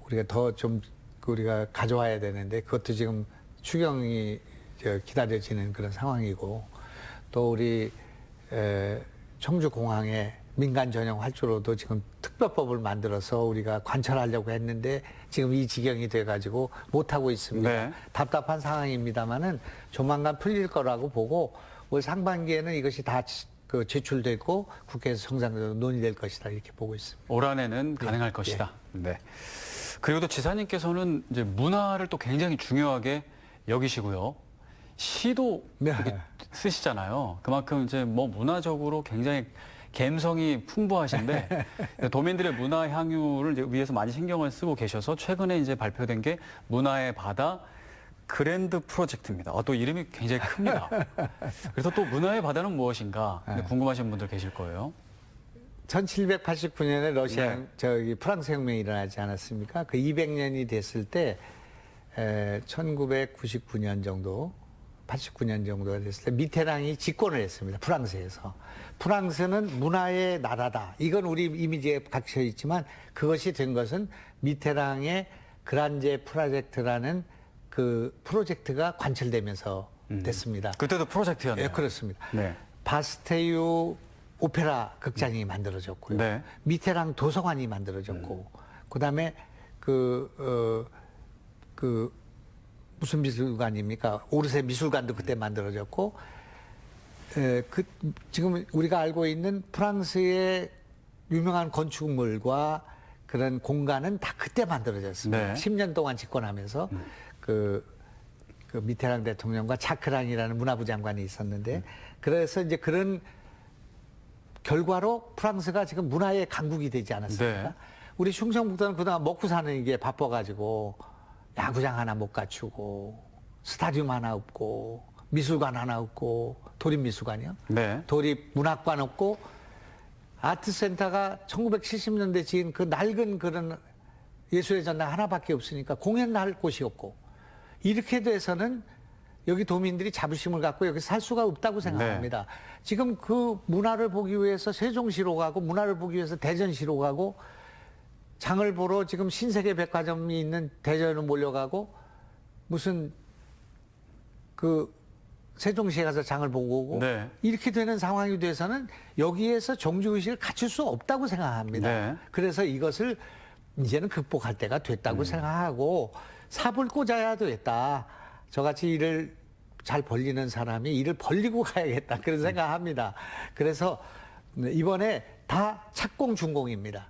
[SPEAKER 2] 우리가 더 좀 우리가 가져와야 되는데 그것도 지금 추경이 기다려지는 그런 상황이고, 또 우리 청주공항에 민간 전용 활주로도 지금 특별법을 만들어서 우리가 관철하려고 했는데 지금 이 지경이 돼가지고 못하고 있습니다.
[SPEAKER 1] 네.
[SPEAKER 2] 답답한 상황입니다만은 조만간 풀릴 거라고 보고 올 상반기에는 이것이 다 제출되고 국회에서 정상적으로 논의될 것이다 이렇게 보고 있습니다.
[SPEAKER 1] 올 한해는 가능할 것이다. 네. 그리고 또 지사님께서는 이제 문화를 또 굉장히 중요하게 여기시고요. 시도
[SPEAKER 2] 네.
[SPEAKER 1] 이렇게 쓰시잖아요. 그만큼 이제 뭐 문화적으로 굉장히 감성이 풍부하신데 도민들의 문화 향유를 이제 위해서 많이 신경을 쓰고 계셔서 최근에 이제 발표된 게 문화의 바다 그랜드 프로젝트입니다. 또 이름이 굉장히 큽니다. 그래서 또 문화의 바다는 무엇인가 궁금하신 분들 계실 거예요.
[SPEAKER 2] 1789년에 러시아
[SPEAKER 1] 네.
[SPEAKER 2] 프랑스 혁명이 일어나지 않았습니까? 그 200년이 됐을 때 1999년 정도 89년 정도가 됐을 때 미테랑이 집권을 했습니다. 프랑스에서. 프랑스는 문화의 나라다. 이건 우리 이미지에 갇혀 있지만 그것이 된 것은 미테랑의 그란제 프로젝트라는 그 프로젝트가 관철되면서 됐습니다.
[SPEAKER 1] 그때도 프로젝트였네요.
[SPEAKER 2] 예, 그렇습니다.
[SPEAKER 1] 네.
[SPEAKER 2] 바스테유 오페라 극장이 만들어졌고요.
[SPEAKER 1] 네.
[SPEAKER 2] 미테랑 도서관이 만들어졌고, 그다음에 무슨 미술관입니까? 오르세 미술관도 그때 만들어졌고, 지금 우리가 알고 있는 프랑스의 유명한 건축물과 그런 공간은 다 그때 만들어졌습니다.
[SPEAKER 1] 네.
[SPEAKER 2] 10년 동안 집권하면서 그 미테랑 대통령과 자크랑이라는 문화부 장관이 있었는데, 그래서 이제 그런 결과로 프랑스가 지금 문화의 강국이 되지 않았습니까?
[SPEAKER 1] 네.
[SPEAKER 2] 우리 충청북도는 그동안 먹고 사는 게 바빠가지고 야구장 하나 못 갖추고 스타디움 하나 없고 미술관 하나 없고 도립미술관이요.
[SPEAKER 1] 네.
[SPEAKER 2] 도립문학관 없고 아트센터가 1970년대 지은 그 낡은 그런 예술의 전당 하나밖에 없으니까 공연할 곳이 없고, 이렇게 돼서는 여기 도민들이 자부심을 갖고 여기 살 수가 없다고 생각합니다. 지금 그 문화를 보기 위해서 세종시로 가고 문화를 보기 위해서 대전시로 가고 장을 보러 지금 신세계 백화점이 있는 대전으로 몰려가고 무슨 그 세종시에 가서 장을 보고 오고
[SPEAKER 1] 네.
[SPEAKER 2] 이렇게 되는 상황이 돼서는 여기에서 정주의식을 갖출 수 없다고 생각합니다.
[SPEAKER 1] 네.
[SPEAKER 2] 그래서 이것을 이제는 극복할 때가 됐다고 생각하고 삽을 꽂아야 되겠다. 저같이 일을 잘 벌리는 사람이 일을 벌리고 가야겠다. 그런 생각합니다. 그래서 이번에 다 착공 준공입니다.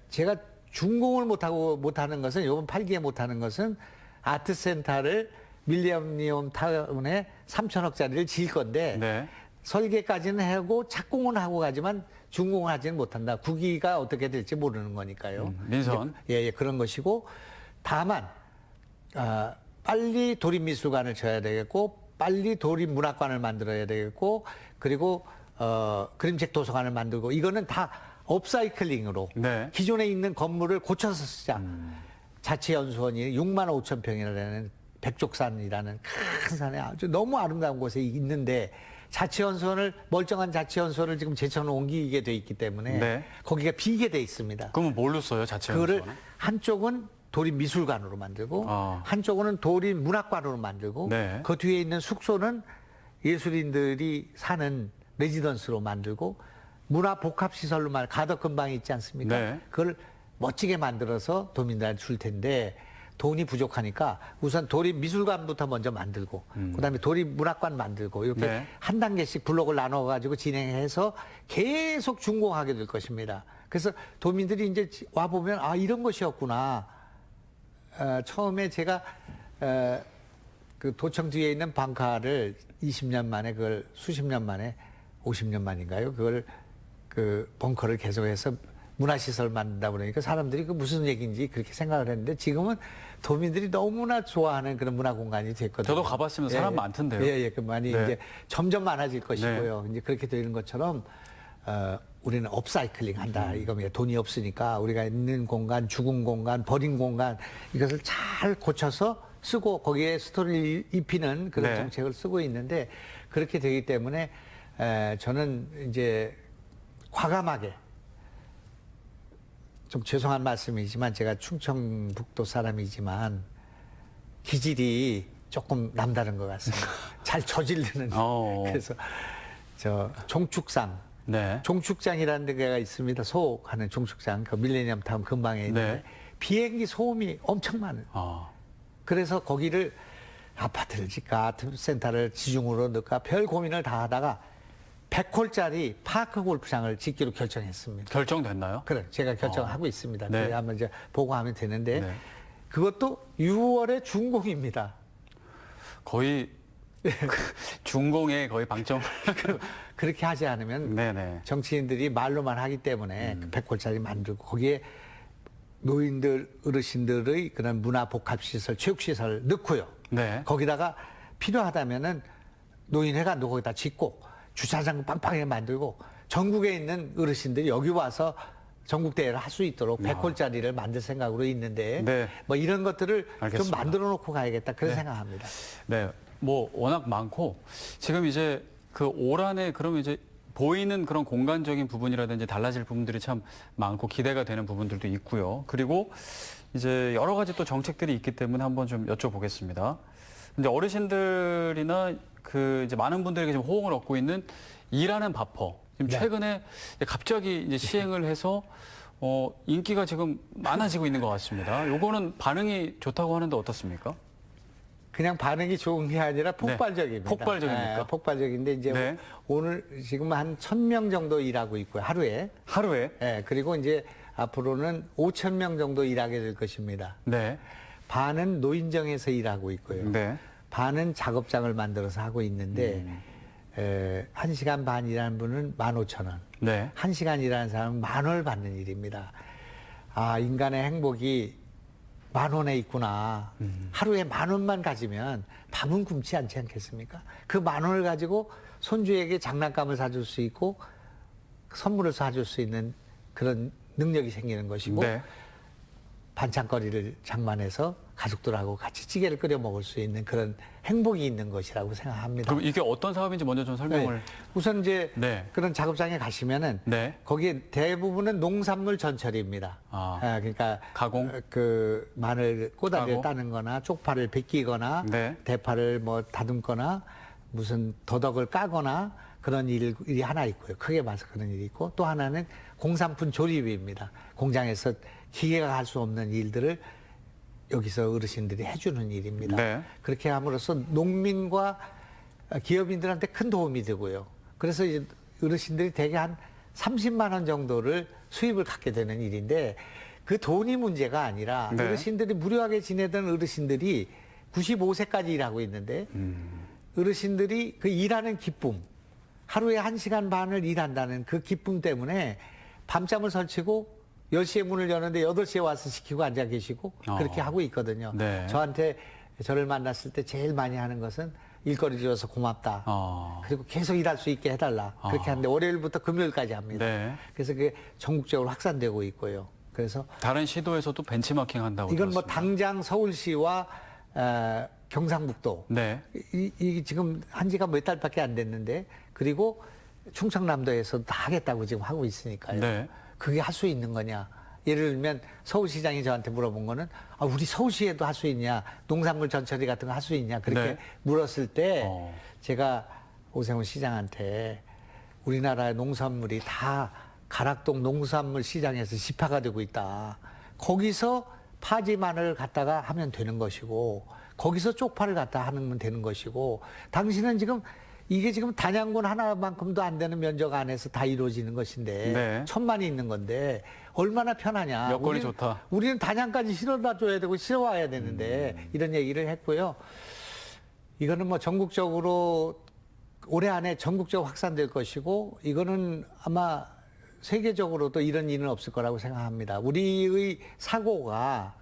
[SPEAKER 2] 제가 준공을 못하는 것은 이번 8기에 못하는 것은 아트센터를 밀레니엄 타운에 3천억짜리를 지을 건데
[SPEAKER 1] 네.
[SPEAKER 2] 설계까지는 하고 착공은 하고 가지만 준공을 하지는 못한다. 9기가 어떻게 될지 모르는 거니까요.
[SPEAKER 1] 민선.
[SPEAKER 2] 예, 그런 것이고, 다만 빨리 도립미술관을 쳐야 되겠고, 빨리 도립문학관을 만들어야 되겠고, 그리고 그림책 도서관을 만들고, 이거는 다 업사이클링으로
[SPEAKER 1] 네.
[SPEAKER 2] 기존에 있는 건물을 고쳐서 쓰자. 자치연수원이 6만 5천 평이라는 백족산이라는 큰 산에 아주 너무 아름다운 곳에 있는데, 자치연수원을 멀쩡한 자치연수원을 지금 제천으로 옮기게 돼 있기 때문에
[SPEAKER 1] 네.
[SPEAKER 2] 거기가 비게 돼 있습니다.
[SPEAKER 1] 그러면 뭘로 써요, 자체
[SPEAKER 2] 그거를
[SPEAKER 1] 연수원은?
[SPEAKER 2] 한쪽은 도립미술관으로 만들고 한쪽은 도립문학관으로 만들고
[SPEAKER 1] 네.
[SPEAKER 2] 그 뒤에 있는 숙소는 예술인들이 사는 레지던스로 만들고 문화복합시설로 가덕 근방이 있지 않습니까?
[SPEAKER 1] 네.
[SPEAKER 2] 그걸 멋지게 만들어서 도민들한테 줄 텐데 돈이 부족하니까 우선 도립 미술관부터 먼저 만들고 그다음에 도립 문학관 만들고 이렇게
[SPEAKER 1] 네.
[SPEAKER 2] 한 단계씩 블록을 나눠 가지고 진행해서 계속 준공하게 될 것입니다. 그래서 도민들이 이제 와 보면 아 이런 것이었구나. 처음에 제가 그 도청 뒤에 있는 방카를 20년 만에 그걸 수십 년 만에 50년 만인가요? 그걸 그 벙커를 개조해서 문화시설 만든다 그러니까 사람들이 그 무슨 얘기인지 그렇게 생각을 했는데 지금은 도민들이 너무나 좋아하는 그런 문화 공간이 됐거든요.
[SPEAKER 1] 저도 가봤으면 사람 많던데요.
[SPEAKER 2] 예, 그 많이
[SPEAKER 1] 네.
[SPEAKER 2] 이제 점점 많아질 것이고요. 이제 그렇게 되는 것처럼 우리는 업사이클링 한다 이겁니다. 돈이 없으니까 우리가 있는 공간, 죽은 공간, 버린 공간 이것을 잘 고쳐서 쓰고 거기에 스토리를 입히는 그런
[SPEAKER 1] 네.
[SPEAKER 2] 정책을 쓰고 있는데 그렇게 되기 때문에 저는 이제 과감하게 좀 죄송한 말씀이지만 제가 충청북도 사람이지만 기질이 조금 남다른 것 같습니다. 잘 저지르는. 그래서 저 종축상,
[SPEAKER 1] 네.
[SPEAKER 2] 종축장이라는 데가 있습니다. 소하는 종축장, 그 밀레니엄 타운 근방에 있는데
[SPEAKER 1] 네.
[SPEAKER 2] 비행기 소음이 엄청 많아요. 그래서 거기를 아파트를 짓까, 센터를 지중으로 넣을까 별 고민을 다 하다가 100홀짜리 파크 골프장을 짓기로 결정했습니다.
[SPEAKER 1] 결정됐나요?
[SPEAKER 2] 그래, 제가 결정하고 있습니다.
[SPEAKER 1] 네.
[SPEAKER 2] 그래 한번 이제 보고하면 되는데
[SPEAKER 1] 네.
[SPEAKER 2] 그것도 6월에 준공입니다.
[SPEAKER 1] 거의 중공의 거의 방점.
[SPEAKER 2] 그렇게 하지 않으면
[SPEAKER 1] 네네.
[SPEAKER 2] 정치인들이 말로만 하기 때문에 그 100홀짜리 만들고 거기에 노인들, 어르신들의 그런 문화 복합시설, 체육시설 넣고요.
[SPEAKER 1] 네.
[SPEAKER 2] 거기다가 필요하다면은 노인회관도 거기다 짓고 주차장 빵빵하게 만들고 전국에 있는 어르신들이 여기 와서 전국 대회를 할 수 있도록 100홀짜리를 만들 생각으로 있는데
[SPEAKER 1] 네.
[SPEAKER 2] 뭐 이런 것들을
[SPEAKER 1] 알겠습니다.
[SPEAKER 2] 좀 만들어 놓고 가야겠다 그런
[SPEAKER 1] 네.
[SPEAKER 2] 생각합니다.
[SPEAKER 1] 네. 뭐 워낙 많고 지금 이제 그 올 한해 그러면 이제 보이는 그런 공간적인 부분이라든지 달라질 부분들이 참 많고 기대가 되는 부분들도 있고요. 그리고 이제 여러 가지 또 정책들이 있기 때문에 한번 좀 여쭤보겠습니다. 이제 어르신들이나 그 이제 많은 분들에게 좀 호응을 얻고 있는 일하는 바퍼. 지금
[SPEAKER 2] 네.
[SPEAKER 1] 최근에 갑자기 이제 시행을 해서 인기가 지금 많아지고 있는 것 같습니다. 요거는 반응이 좋다고 하는데 어떻습니까?
[SPEAKER 2] 그냥 반응이 좋은 게 아니라 폭발적입니다.
[SPEAKER 1] 폭발적입니까?
[SPEAKER 2] 폭발적인데 이제
[SPEAKER 1] 네.
[SPEAKER 2] 오늘 지금 한 1,000명 정도 일하고 있고요. 하루에.
[SPEAKER 1] 하루에?
[SPEAKER 2] 예, 그리고 이제 앞으로는 5,000명 정도 일하게 될 것입니다.
[SPEAKER 1] 네.
[SPEAKER 2] 반은 노인정에서 일하고 있고요.
[SPEAKER 1] 네.
[SPEAKER 2] 반은 작업장을 만들어서 하고 있는데 1시간 반 일하는 분은 15,000원.
[SPEAKER 1] 네.
[SPEAKER 2] 1시간 일하는 사람은 10,000원을 받는 일입니다. 아, 인간의 행복이 10,000원에 있구나. 하루에 10,000원만 가지면 밥은 굶지 않지 않겠습니까? 그 10,000원을 가지고 손주에게 장난감을 사줄 수 있고 선물을 사줄 수 있는 그런 능력이 생기는 것이고
[SPEAKER 1] 네.
[SPEAKER 2] 반찬거리를 장만해서 가족들하고 같이 찌개를 끓여 먹을 수 있는 그런 행복이 있는 것이라고 생각합니다.
[SPEAKER 1] 그럼 이게 어떤 사업인지 먼저 좀 설명을.
[SPEAKER 2] 네. 우선 이제
[SPEAKER 1] 네.
[SPEAKER 2] 그런 작업장에 가시면은
[SPEAKER 1] 네.
[SPEAKER 2] 거기에 대부분은 농산물 전처리입니다.
[SPEAKER 1] 아.
[SPEAKER 2] 그러니까
[SPEAKER 1] 가공?
[SPEAKER 2] 그 마늘 꼬다리를
[SPEAKER 1] 가공?
[SPEAKER 2] 따는거나 쪽파를 벗기거나
[SPEAKER 1] 네.
[SPEAKER 2] 대파를 뭐 다듬거나 무슨 더덕을 까거나 그런 일이 하나 있고요. 크게 봐서 그런 일이 있고 또 하나는 공산품 조립입니다. 공장에서 기계가 할 수 없는 일들을 여기서 어르신들이 해주는 일입니다.
[SPEAKER 1] 네.
[SPEAKER 2] 그렇게 함으로써 농민과 기업인들한테 큰 도움이 되고요. 그래서 이제 어르신들이 대개 한 30만 원 정도를 수입을 갖게 되는 일인데 그 돈이 문제가 아니라
[SPEAKER 1] 네.
[SPEAKER 2] 어르신들이 무료하게 지내던 어르신들이 95세까지 일하고 있는데 어르신들이 그 일하는 기쁨, 하루에 1시간 반을 일한다는 그 기쁨 때문에 밤잠을 설치고 10시에 문을 여는데 8시에 와서 지키고 앉아 계시고 그렇게 하고 있거든요.
[SPEAKER 1] 네.
[SPEAKER 2] 저한테 저를 만났을 때 제일 많이 하는 것은 일거리 줘서 고맙다. 그리고 계속 일할 수 있게 해달라. 그렇게 하는데 월요일부터 금요일까지 합니다.
[SPEAKER 1] 네.
[SPEAKER 2] 그래서 그게 전국적으로 확산되고 있고요. 그래서
[SPEAKER 1] 다른 시도에서도 벤치마킹 한다고
[SPEAKER 2] 이건 뭐
[SPEAKER 1] 들었습니다.
[SPEAKER 2] 당장 서울시와 경상북도
[SPEAKER 1] 네.
[SPEAKER 2] 이 지금 한 지가 몇 달밖에 안 됐는데 그리고 충청남도에서도 다 하겠다고 지금 하고 있으니까요.
[SPEAKER 1] 네.
[SPEAKER 2] 그게 할 수 있는 거냐? 예를 들면 서울시장이 저한테 물어본 거는 아, 우리 서울시에도 할 수 있냐? 농산물 전처리 같은 거 할 수 있냐? 그렇게
[SPEAKER 1] 네.
[SPEAKER 2] 물었을 때 제가 오세훈 시장한테 우리나라의 농산물이 다 가락동 농수산물 시장에서 집화가 되고 있다. 거기서 파지만을 갖다가 하면 되는 것이고 거기서 쪽파를 갖다 하면 되는 것이고 당신은 지금 이게 지금 단양군 하나만큼도 안 되는 면적 안에서 다 이루어지는 것인데
[SPEAKER 1] 네.
[SPEAKER 2] 1,000만이 있는 건데 얼마나 편하냐.
[SPEAKER 1] 여건이 좋다.
[SPEAKER 2] 우리는 단양까지 실어다 줘야 되고 실어와야 되는데 이런 얘기를 했고요. 이거는 뭐 전국적으로 올해 안에 전국적으로 확산될 것이고 이거는 아마 세계적으로도 이런 일은 없을 거라고 생각합니다. 우리의 사고가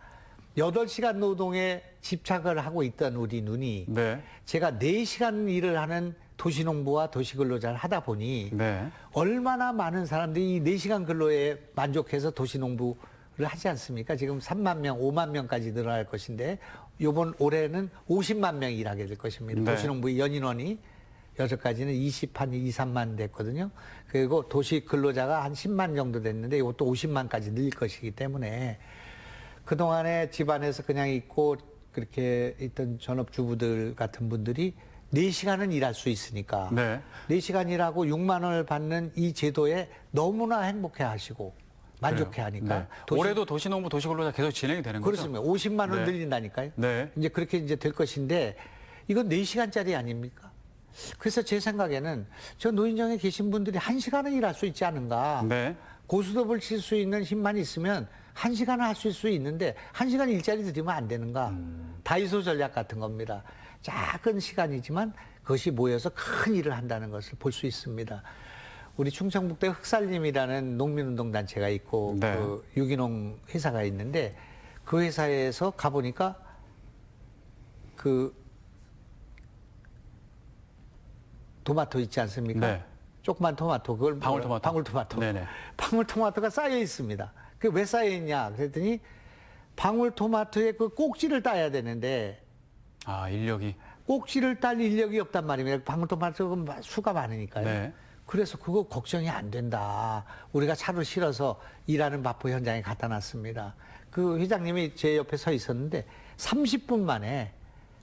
[SPEAKER 2] 8시간 노동에 집착을 하고 있던 우리 눈이
[SPEAKER 1] 네.
[SPEAKER 2] 제가 4시간 일을 하는 도시농부와 도시근로자를 하다 보니
[SPEAKER 1] 네.
[SPEAKER 2] 얼마나 많은 사람들이 이 4시간 근로에 만족해서 도시농부를 하지 않습니까? 지금 3만 명, 5만 명까지 늘어날 것인데 이번 올해는 50만 명이 일하게 될 것입니다.
[SPEAKER 1] 네.
[SPEAKER 2] 도시농부의 연인원이 여기까지는 2, 3만 됐거든요. 그리고 도시 근로자가 한 10만 정도 됐는데 이것도 50만까지 늘릴 것이기 때문에 그동안에 집안에서 그냥 있고 그렇게 있던 전업주부들 같은 분들이 4시간은 일할 수 있으니까
[SPEAKER 1] 네.
[SPEAKER 2] 4시간 일하고 6만 원을 받는 이 제도에 너무나 행복해 하시고 만족해
[SPEAKER 1] 그래요.
[SPEAKER 2] 하니까
[SPEAKER 1] 네. 올해도 도시농부 도시근로자 계속 진행이 되는 거죠?
[SPEAKER 2] 그렇습니다. 50만 원
[SPEAKER 1] 네.
[SPEAKER 2] 늘린다니까요.
[SPEAKER 1] 네.
[SPEAKER 2] 이제 그렇게 이제 될 것인데 이건 4시간짜리 아닙니까? 그래서 제 생각에는 저 노인정에 계신 분들이 1시간은 일할 수 있지 않은가.
[SPEAKER 1] 네.
[SPEAKER 2] 고스톱을 칠 수 있는 힘만 있으면 1시간은 할 수 있는데 1시간 일자리 드리면 안 되는가. 다이소 전략 같은 겁니다. 작은 시간이지만 그것이 모여서 큰 일을 한다는 것을 볼 수 있습니다. 우리 충청북도에 흑살림이라는 농민운동단체가 있고
[SPEAKER 1] 네.
[SPEAKER 2] 그 유기농 회사가 있는데 그 회사에서 가보니까 그 토마토 있지 않습니까?
[SPEAKER 1] 네.
[SPEAKER 2] 조그만 토마토, 그걸
[SPEAKER 1] 방울토마토.
[SPEAKER 2] 방울토마토.
[SPEAKER 1] 네네.
[SPEAKER 2] 방울토마토가 쌓여 있습니다. 그게 왜 쌓여 있냐? 그랬더니 방울토마토의 그 꼭지를 따야 되는데
[SPEAKER 1] 아, 인력이.
[SPEAKER 2] 꼭지를 딸 인력이 없단 말입니다. 방울토마토가 수가 많으니까요.
[SPEAKER 1] 네.
[SPEAKER 2] 그래서 그거 걱정이 안 된다. 우리가 차로 실어서 일하는 마포 현장에 갖다 놨습니다. 그 회장님이 제 옆에 서 있었는데 30분 만에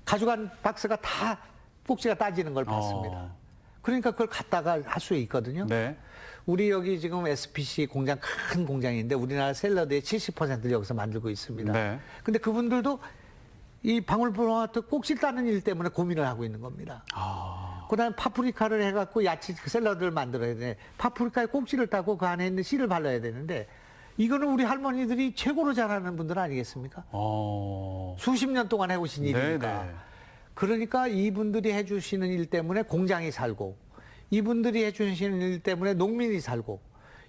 [SPEAKER 2] 가져간 박스가 다 꼭지가 따지는 걸 봤습니다. 그러니까 그걸 갖다가 할 수 있거든요.
[SPEAKER 1] 네.
[SPEAKER 2] 우리 여기 지금 SPC 공장 큰 공장인데 우리나라 샐러드의 70%를 여기서 만들고 있습니다.
[SPEAKER 1] 네.
[SPEAKER 2] 근데 그분들도 이 방울토마토 꼭지 따는 일 때문에 고민을 하고 있는 겁니다. 그다음에 파프리카를 해갖고 야채 샐러드를 만들어야 돼. 파프리카에 꼭지를 따고 그 안에 있는 씨를 발라야 되는데 이거는 우리 할머니들이 최고로 잘하는 분들 아니겠습니까? 수십 년 동안 해오신 일이니까.
[SPEAKER 1] 네.
[SPEAKER 2] 그러니까 이분들이 해주시는 일 때문에 공장이 살고 이분들이 해주시는 일 때문에 농민이 살고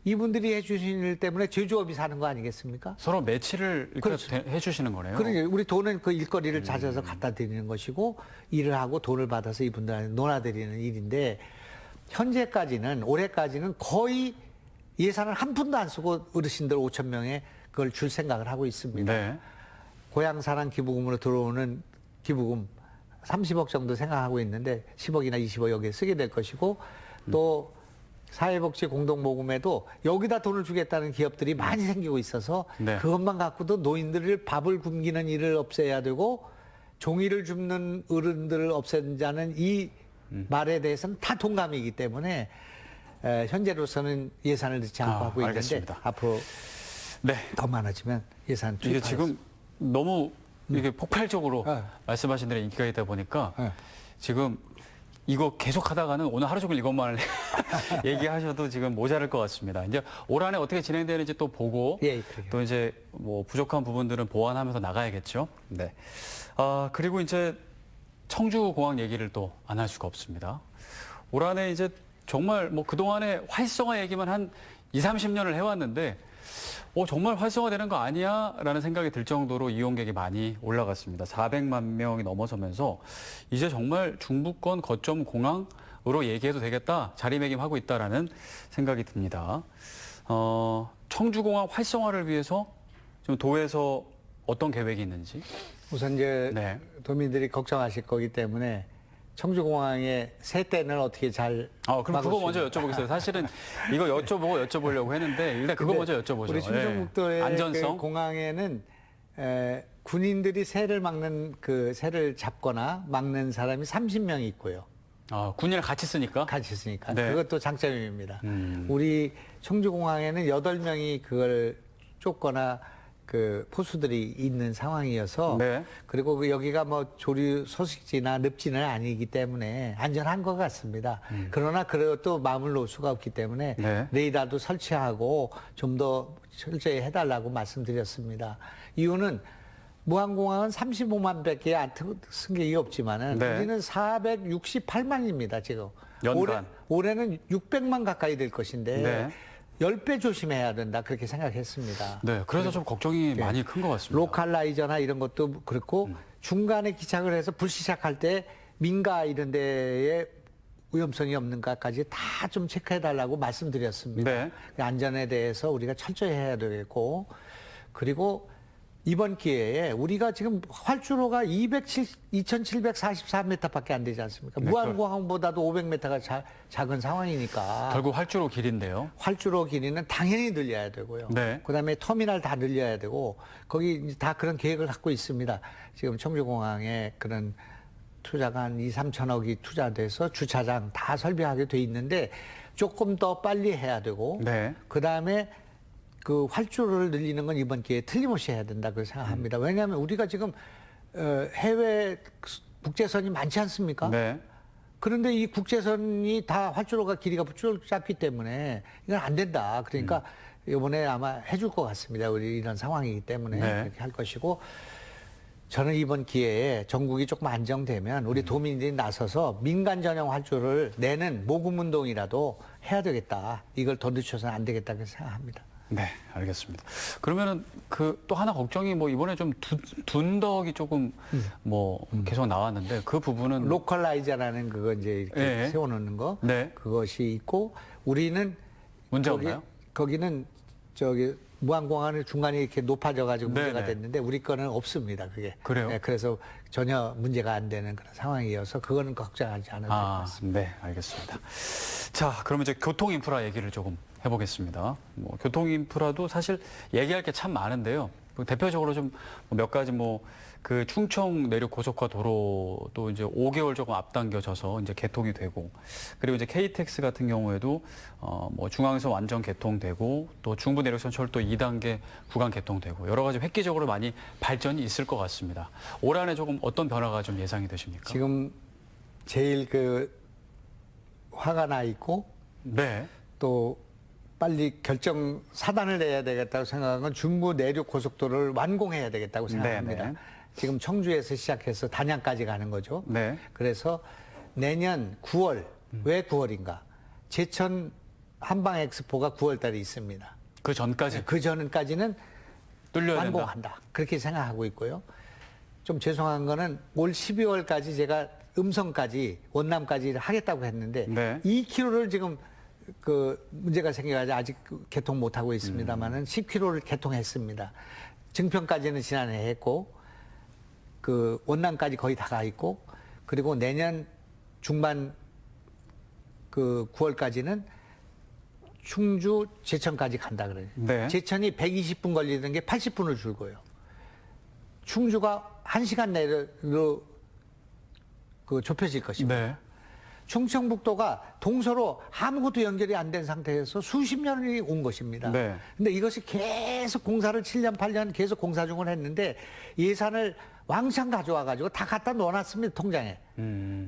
[SPEAKER 2] 이분들이 해주시는 일 때문에 제조업이 사는 거 아니겠습니까?
[SPEAKER 1] 서로 매치를 이렇게
[SPEAKER 2] 그렇죠.
[SPEAKER 1] 해주시는 거네요.
[SPEAKER 2] 그러니 우리 돈은 그 일거리를 찾아서 갖다 드리는 것이고 일을 하고 돈을 받아서 이분들한테 논아드리는 일인데 현재까지는 올해까지는 거의 예산을 한 푼도 안 쓰고 어르신들 5천 명에 그걸 줄 생각을 하고 있습니다.
[SPEAKER 1] 네.
[SPEAKER 2] 고향사랑 기부금으로 들어오는 기부금 30억 정도 생각하고 있는데 10억이나 20억 여기에 쓰게 될 것이고 또 사회복지 공동모금에도 여기다 돈을 주겠다는 기업들이 많이 생기고 있어서
[SPEAKER 1] 네.
[SPEAKER 2] 그것만 갖고도 노인들을 밥을 굶기는 일을 없애야 되고 종이를 줍는 어른들을 없앤다는 이 말에 대해서는 다 동감이기 때문에 현재로서는 예산을 넣지 않고 하고 있는데
[SPEAKER 1] 알겠습니다.
[SPEAKER 2] 앞으로
[SPEAKER 1] 네.
[SPEAKER 2] 더 많아지면 예산
[SPEAKER 1] 이게
[SPEAKER 2] 투입하겠습니다.
[SPEAKER 1] 지금 너무 이게 폭발적으로
[SPEAKER 2] 네.
[SPEAKER 1] 말씀하신 대로 인기가 있다 보니까
[SPEAKER 2] 네.
[SPEAKER 1] 지금 이거 계속 하다가는 오늘 하루 종일 이것만 얘기하셔도 지금 모자랄 것 같습니다. 이제 올 한해 어떻게 진행되는지 또 보고
[SPEAKER 2] 예, 그래요.
[SPEAKER 1] 또 이제 뭐 부족한 부분들은 보완하면서 나가야겠죠. 네. 그리고 이제 청주공항 얘기를 또 안 할 수가 없습니다. 올 한해 이제 정말 뭐 그동안에 활성화 얘기만 한 2, 30년을 해왔는데 정말 활성화되는 거 아니야? 라는 생각이 들 정도로 이용객이 많이 올라갔습니다. 400만 명이 넘어서면서 이제 정말 중부권 거점 공항으로 얘기해도 되겠다, 자리매김하고 있다라는 생각이 듭니다. 청주공항 활성화를 위해서 지금 도에서 어떤 계획이 있는지?
[SPEAKER 2] 우선 이제
[SPEAKER 1] 네.
[SPEAKER 2] 도민들이 걱정하실 거기 때문에 청주공항의 세대는 어떻게 잘
[SPEAKER 1] 그럼
[SPEAKER 2] 막을
[SPEAKER 1] 그거
[SPEAKER 2] 수
[SPEAKER 1] 먼저
[SPEAKER 2] 있는가.
[SPEAKER 1] 여쭤보겠어요. 사실은 이거 여쭤보려고 했는데 일단 그거
[SPEAKER 2] 근데
[SPEAKER 1] 먼저 여쭤보죠.
[SPEAKER 2] 우리 충청북도의
[SPEAKER 1] 예. 안전성.
[SPEAKER 2] 그 공항에는 군인들이 새를 막는 그 새를 잡거나 막는 사람이 30명이 있고요.
[SPEAKER 1] 군인을 같이 쓰니까.
[SPEAKER 2] 같이 있으니까
[SPEAKER 1] 네.
[SPEAKER 2] 그것도 장점입니다.
[SPEAKER 1] 음.
[SPEAKER 2] 우리 청주공항에는 8명이 그걸 쫓거나 그 포수들이 있는 상황이어서
[SPEAKER 1] 네.
[SPEAKER 2] 그리고 여기가 뭐 조류 소식지나 늪지는 아니기 때문에 안전한 것 같습니다. 그러나 그래도 마음을 놓을 수가 없기 때문에
[SPEAKER 1] 네.
[SPEAKER 2] 레이더도 설치하고 좀 더 철저히 해달라고 말씀드렸습니다. 이유는 무안공항은 35만밖에 안 쓴 게 없지만은
[SPEAKER 1] 네.
[SPEAKER 2] 우리는 468만입니다 지금.
[SPEAKER 1] 연간.
[SPEAKER 2] 올해는 600만 가까이 될 것인데
[SPEAKER 1] 네.
[SPEAKER 2] 10배 조심해야 된다 그렇게 생각했습니다.
[SPEAKER 1] 네, 그래서 좀 걱정이 많이 큰 것 같습니다.
[SPEAKER 2] 로컬라이저나 이런 것도 그렇고 중간에 기착을 해서 불시착할 때 민가 이런 데에 위험성이 없는가까지 다 좀 체크해달라고 말씀드렸습니다.
[SPEAKER 1] 네.
[SPEAKER 2] 안전에 대해서 우리가 철저히 해야 되겠고 그리고 이번 기회에 우리가 지금 활주로가 2,744m밖에 안 되지 않습니까?
[SPEAKER 1] 네,
[SPEAKER 2] 무안공항보다도 500m가 작은 상황이니까
[SPEAKER 1] 결국 활주로 길인데요.
[SPEAKER 2] 활주로 길이는 당연히 늘려야 되고요.
[SPEAKER 1] 네.
[SPEAKER 2] 그다음에 터미널 다 늘려야 되고 거기 이제 다 그런 계획을 갖고 있습니다. 지금 청주공항에 그런 투자가 한 2, 3천억이 투자돼서 주차장 다 설비하게 돼 있는데 조금 더 빨리 해야 되고
[SPEAKER 1] 네.
[SPEAKER 2] 그다음에 그 활주로를 늘리는 건 이번 기회에 틀림없이 해야 된다고 생각합니다. 왜냐하면 우리가 지금 해외 국제선이 많지 않습니까?
[SPEAKER 1] 네.
[SPEAKER 2] 그런데 이 국제선이 다 활주로가 길이가 쭉 짧기 때문에 이건 안 된다. 그러니까 이번에 아마 해줄 것 같습니다. 우리 이런 상황이기 때문에
[SPEAKER 1] 네.
[SPEAKER 2] 그렇게 할 것이고 저는 이번 기회에 전국이 조금 안정되면 우리 도민들이 나서서 민간 전용 활주로를 내는 모금 운동이라도 해야 되겠다. 이걸 더 늦춰서는 안 되겠다 고 생각합니다.
[SPEAKER 1] 네, 알겠습니다. 그러면은 그 또 하나 걱정이 뭐 이번에 좀 둔덕이 조금 뭐 계속 나왔는데 그 부분은
[SPEAKER 2] 로컬라이저라는 그거 이제 이렇게
[SPEAKER 1] 네.
[SPEAKER 2] 세워놓는 거
[SPEAKER 1] 네.
[SPEAKER 2] 그것이 있고 우리는
[SPEAKER 1] 문제
[SPEAKER 2] 거기-
[SPEAKER 1] 없나요?
[SPEAKER 2] 거기는 저기 무안공항의 중간이 이렇게 높아져가지고
[SPEAKER 1] 네,
[SPEAKER 2] 문제가
[SPEAKER 1] 네.
[SPEAKER 2] 됐는데 우리 거는 없습니다. 그게.
[SPEAKER 1] 그래요?
[SPEAKER 2] 네, 그래서 전혀 문제가 안 되는 그런 상황이어서 그거는 걱정하지 않아도 될 것 같습니다.
[SPEAKER 1] 네, 알겠습니다. 자, 그러면 이제 교통 인프라 얘기를 조금 해보겠습니다. 뭐 교통 인프라도 사실 얘기할 게 참 많은데요. 뭐 대표적으로 좀 몇 가지 뭐 그 충청 내륙 고속화 도로도 이제 5개월 조금 앞당겨져서 이제 개통이 되고 그리고 이제 KTX 같은 경우에도 뭐 중앙에서 완전 개통되고 또 중부 내륙선 철도 2단계 구간 개통되고 여러 가지 획기적으로 많이 발전이 있을 것 같습니다. 올 한해 조금 어떤 변화가 좀 예상이 되십니까?
[SPEAKER 2] 지금 제일 그 화가 나 있고
[SPEAKER 1] 네.
[SPEAKER 2] 또 빨리 결정 사단을 내야 되겠다고 생각한 건 중부 내륙 고속도로를 완공해야 되겠다고 생각합니다.
[SPEAKER 1] 네네.
[SPEAKER 2] 지금 청주에서 시작해서 단양까지 가는 거죠.
[SPEAKER 1] 네.
[SPEAKER 2] 그래서 내년 9월, 왜 9월인가? 제천 한방 엑스포가 9월 달에 있습니다.
[SPEAKER 1] 그 전까지
[SPEAKER 2] 그 전까지는
[SPEAKER 1] 뚫려야 된다.
[SPEAKER 2] 완공한다. 그렇게 생각하고 있고요. 좀 죄송한 거는 올 12월까지 제가 음성까지 원남까지 하겠다고 했는데
[SPEAKER 1] 네.
[SPEAKER 2] 2km를 지금 그 문제가 생겨가지고 아직 개통 못 하고 있습니다만은 10km를 개통했습니다. 증평까지는 지난해 했고 그 원남까지 거의 다 가 있고 그리고 내년 중반 그 9월까지는 충주 제천까지 간다 그래요.
[SPEAKER 1] 네.
[SPEAKER 2] 제천이 120분 걸리는 게 80분을 줄고요. 충주가 1시간 내로 그 좁혀질 것입니다.
[SPEAKER 1] 네.
[SPEAKER 2] 충청북도가 동서로 아무것도 연결이 안 된 상태에서 수십 년이 온 것입니다.
[SPEAKER 1] 네.
[SPEAKER 2] 근데 이것이 계속 공사를 7년, 8년 계속 공사 중을 했는데 예산을 왕창 가져와가지고 다 갖다 넣어놨습니다, 통장에.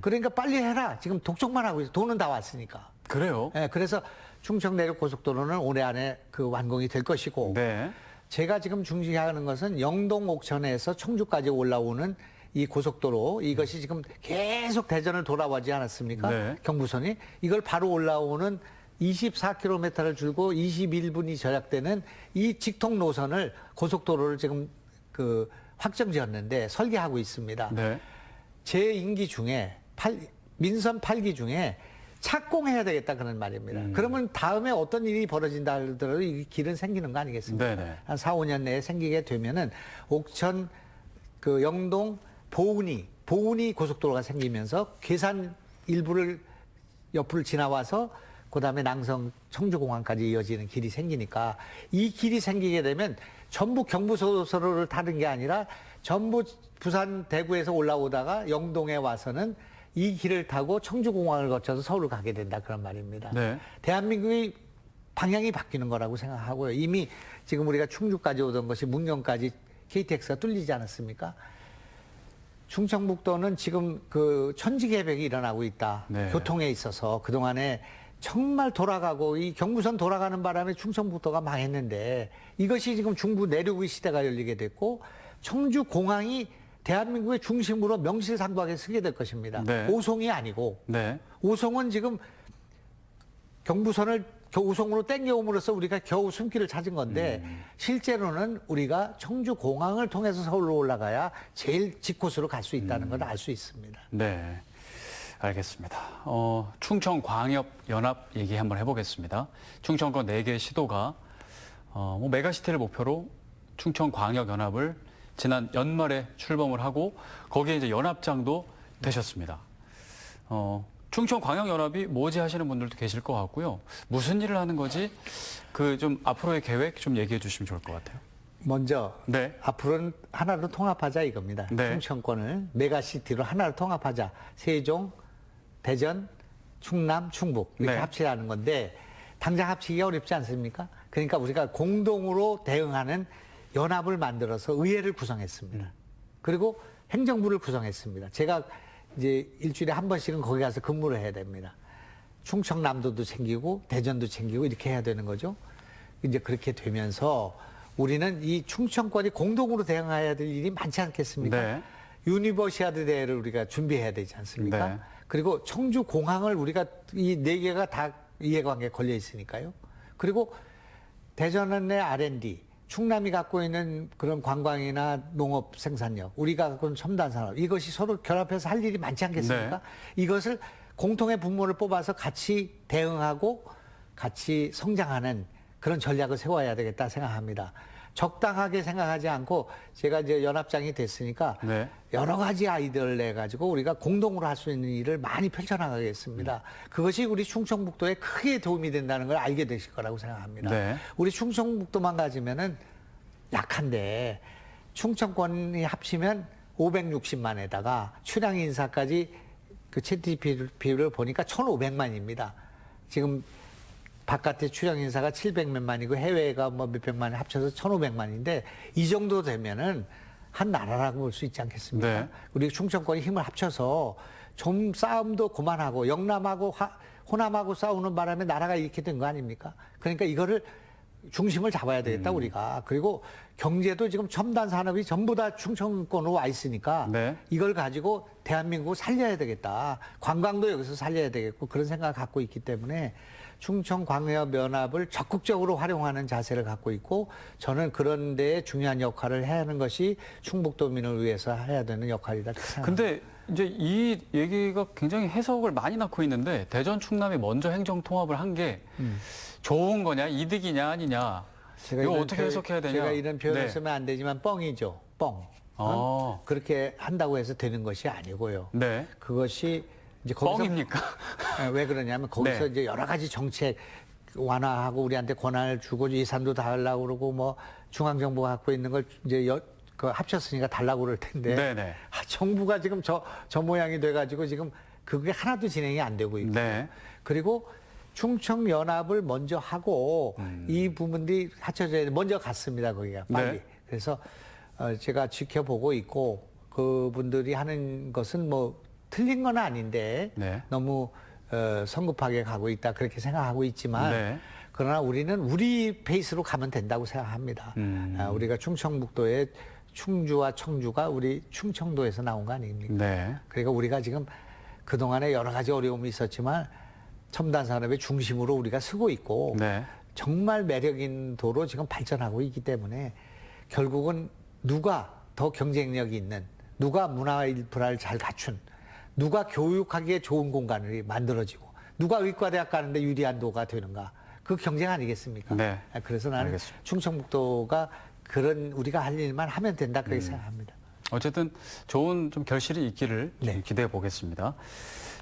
[SPEAKER 2] 그러니까 빨리 해라. 지금 독촉만 하고 있어. 돈은 다 왔으니까.
[SPEAKER 1] 그래요?
[SPEAKER 2] 예, 그래서 충청 내륙 고속도로는 올해 안에 그 완공이 될 것이고.
[SPEAKER 1] 네.
[SPEAKER 2] 제가 지금 중시하는 것은 영동 옥천에서 청주까지 올라오는 이 고속도로 이것이 지금 계속 대전을 돌아오지 않았습니까?
[SPEAKER 1] 네.
[SPEAKER 2] 경부선이 이걸 바로 올라오는 24km를 줄고 21분이 절약되는 이 직통 노선을 고속도로를 지금 그 확정지었는데 설계하고 있습니다.
[SPEAKER 1] 네.
[SPEAKER 2] 제 임기 중에 민선 8기 중에 착공해야 되겠다 그런 말입니다. 그러면 다음에 어떤 일이 벌어진다 하더라도 이 길은 생기는 거 아니겠습니까?
[SPEAKER 1] 네네.
[SPEAKER 2] 한 4, 5년 내에 생기게 되면은 옥천 그 영동 보은이 고속도로가 생기면서 괴산 일부를 옆을 지나와서 그다음에 낭성 청주공항까지 이어지는 길이 생기니까 이 길이 생기게 되면 전부 경부고속도로를 타는 게 아니라 전부 부산 대구에서 올라오다가 영동에 와서는 이 길을 타고 청주공항을 거쳐서 서울을 가게 된다 그런 말입니다.
[SPEAKER 1] 네.
[SPEAKER 2] 대한민국이 방향이 바뀌는 거라고 생각하고요. 이미 지금 우리가 충주까지 오던 것이 문경까지 KTX가 뚫리지 않았습니까? 충청북도는 지금 그 천지개벽이 일어나고 있다.
[SPEAKER 1] 네.
[SPEAKER 2] 교통에 있어서 그동안에 정말 돌아가고 이 경부선 돌아가는 바람에 충청북도가 망했는데 이것이 지금 중부 내륙의 시대가 열리게 됐고 청주공항이 대한민국의 중심으로 명실상부하게 서게 될 것입니다.
[SPEAKER 1] 네.
[SPEAKER 2] 오송이 아니고
[SPEAKER 1] 네.
[SPEAKER 2] 오송은 지금 경부선을 오송으로 땡겨옴으로써 우리가 겨우 숨길을 찾은 건데 실제로는 우리가 청주공항을 통해서 서울로 올라가야 제일 직코스로 갈 수 있다는 걸 알 수 있습니다.
[SPEAKER 1] 네. 알겠습니다. 충청광역연합 얘기 한번 해보겠습니다. 충청권 4개 시도가 뭐 메가시티를 목표로 충청광역연합을 지난 연말에 출범을 하고 거기에 이제 연합장도 되셨습니다. 충청광역연합이 뭐지 하시는 분들도 계실 것 같고요. 무슨 일을 하는 거지? 그 좀 앞으로의 계획 좀 얘기해 주시면 좋을 것 같아요.
[SPEAKER 2] 먼저
[SPEAKER 1] 네.
[SPEAKER 2] 앞으로는 하나로 통합하자 이겁니다.
[SPEAKER 1] 네.
[SPEAKER 2] 충청권을 메가시티로 하나로 통합하자. 세종, 대전, 충남, 충북 이렇게
[SPEAKER 1] 네.
[SPEAKER 2] 합치라는 건데 당장 합치기가 어렵지 않습니까? 그러니까 우리가 공동으로 대응하는 연합을 만들어서 의회를 구성했습니다. 그리고 행정부를 구성했습니다. 제가 이제 일주일에 한 번씩은 거기 가서 근무를 해야 됩니다. 충청남도도 챙기고 대전도 챙기고 이렇게 해야 되는 거죠. 이제 그렇게 되면서 우리는 이 충청권이 공동으로 대응해야 될 일이 많지 않겠습니까?
[SPEAKER 1] 네.
[SPEAKER 2] 유니버시아드 대회를 우리가 준비해야 되지 않습니까?
[SPEAKER 1] 네.
[SPEAKER 2] 그리고 청주공항을 우리가 이 4개가 다 이해관계에 걸려 있으니까요. 그리고 대전의 R&D, 충남이 갖고 있는 그런 관광이나 농업 생산력, 우리가 갖고 있는 첨단 산업, 이것이 서로 결합해서 할 일이 많지 않겠습니까? 이것을 공통의 분모를 뽑아서 같이 대응하고 같이 성장하는 그런 전략을 세워야 되겠다 생각합니다. 적당하게 생각하지 않고 제가 이제 연합장이 됐으니까
[SPEAKER 1] 네.
[SPEAKER 2] 여러 가지 아이디어를 내 가지고 우리가 공동으로 할 수 있는 일을 많이 펼쳐나가겠습니다. 그것이 우리 충청북도에 크게 도움이 된다는 걸 알게 되실 거라고 생각합니다.
[SPEAKER 1] 네.
[SPEAKER 2] 우리 충청북도만 가지면은 약한데 충청권이 합치면 560만에다가 출향 인사까지 그 채티비를 보니까 1,500만입니다. 지금 바깥에 출향 인사가 700몇만이고 해외가 뭐 몇백만이 합쳐서 1,500만인데 이 정도 되면은 한 나라라고 볼 수 있지 않겠습니까?
[SPEAKER 1] 네.
[SPEAKER 2] 우리 충청권이 힘을 합쳐서 좀 싸움도 그만하고 영남하고 호남하고 싸우는 바람에 나라가 이렇게 된 거 아닙니까? 그러니까 이거를 중심을 잡아야 되겠다 우리가. 그리고 경제도 지금 첨단 산업이 전부 다 충청권으로 와 있으니까
[SPEAKER 1] 네.
[SPEAKER 2] 이걸 가지고 대한민국을 살려야 되겠다. 관광도 여기서 살려야 되겠고 그런 생각을 갖고 있기 때문에 충청광역연합을 적극적으로 활용하는 자세를 갖고 있고 저는 그런 데에 중요한 역할을 해야 하는 것이 충북도민을 위해서 해야 되는 역할이다.
[SPEAKER 1] 근데 이제 이 얘기가 굉장히 해석을 많이 낳고 있는데 대전 충남이 먼저 행정 통합을 한 게 좋은 거냐 이득이냐 아니냐 이거 어떻게 해석해야 되냐?
[SPEAKER 2] 제가 이런 표현을
[SPEAKER 1] 네.
[SPEAKER 2] 쓰면 안 되지만 뻥이죠. 뻥. 그렇게 한다고 해서 되는 것이 아니고요.
[SPEAKER 1] 네.
[SPEAKER 2] 그것이 이제 거기서
[SPEAKER 1] 뻥입니까?
[SPEAKER 2] 왜 그러냐면 거기서
[SPEAKER 1] 네.
[SPEAKER 2] 이제 여러 가지 정책 완화하고 우리한테 권한을 주고 예산도 달라고 그러고 뭐 중앙정부가 갖고 있는 걸 이제 그 합쳤으니까 달라고 그럴 텐데
[SPEAKER 1] 네네.
[SPEAKER 2] 정부가 지금 저 모양이 돼가지고 지금 그게 하나도 진행이 안 되고 있고
[SPEAKER 1] 네.
[SPEAKER 2] 그리고 충청연합을 먼저 하고 이 부분들이 합쳐져야 돼. 먼저 갔습니다 거기가 빨리.
[SPEAKER 1] 네.
[SPEAKER 2] 그래서 제가 지켜보고 있고 그분들이 하는 것은 뭐 틀린 건 아닌데
[SPEAKER 1] 네.
[SPEAKER 2] 너무 성급하게 가고 있다 그렇게 생각하고 있지만
[SPEAKER 1] 네.
[SPEAKER 2] 그러나 우리는 우리 페이스로 가면 된다고 생각합니다. 우리가 충청북도의 충주와 청주가 우리 충청도에서 나온 거 아닙니까?
[SPEAKER 1] 네.
[SPEAKER 2] 그러니까 우리가 지금 그동안에 여러 가지 어려움이 있었지만 첨단 산업의 중심으로 우리가 서고 있고
[SPEAKER 1] 네.
[SPEAKER 2] 정말 매력인 도로 지금 발전하고 있기 때문에 결국은 누가 더 경쟁력이 있는 누가 문화 인프라를 잘 갖춘 누가 교육하기에 좋은 공간을 만들어지고 누가 의과대학 가는데 유리한 도가 되는가 그 경쟁 아니겠습니까?
[SPEAKER 1] 네.
[SPEAKER 2] 그래서 나는
[SPEAKER 1] 알겠습니다.
[SPEAKER 2] 충청북도가 그런 우리가 할 일만 하면 된다 그렇게 생각합니다.
[SPEAKER 1] 어쨌든 좋은 좀 결실이 있기를 좀
[SPEAKER 2] 네.
[SPEAKER 1] 기대해 보겠습니다.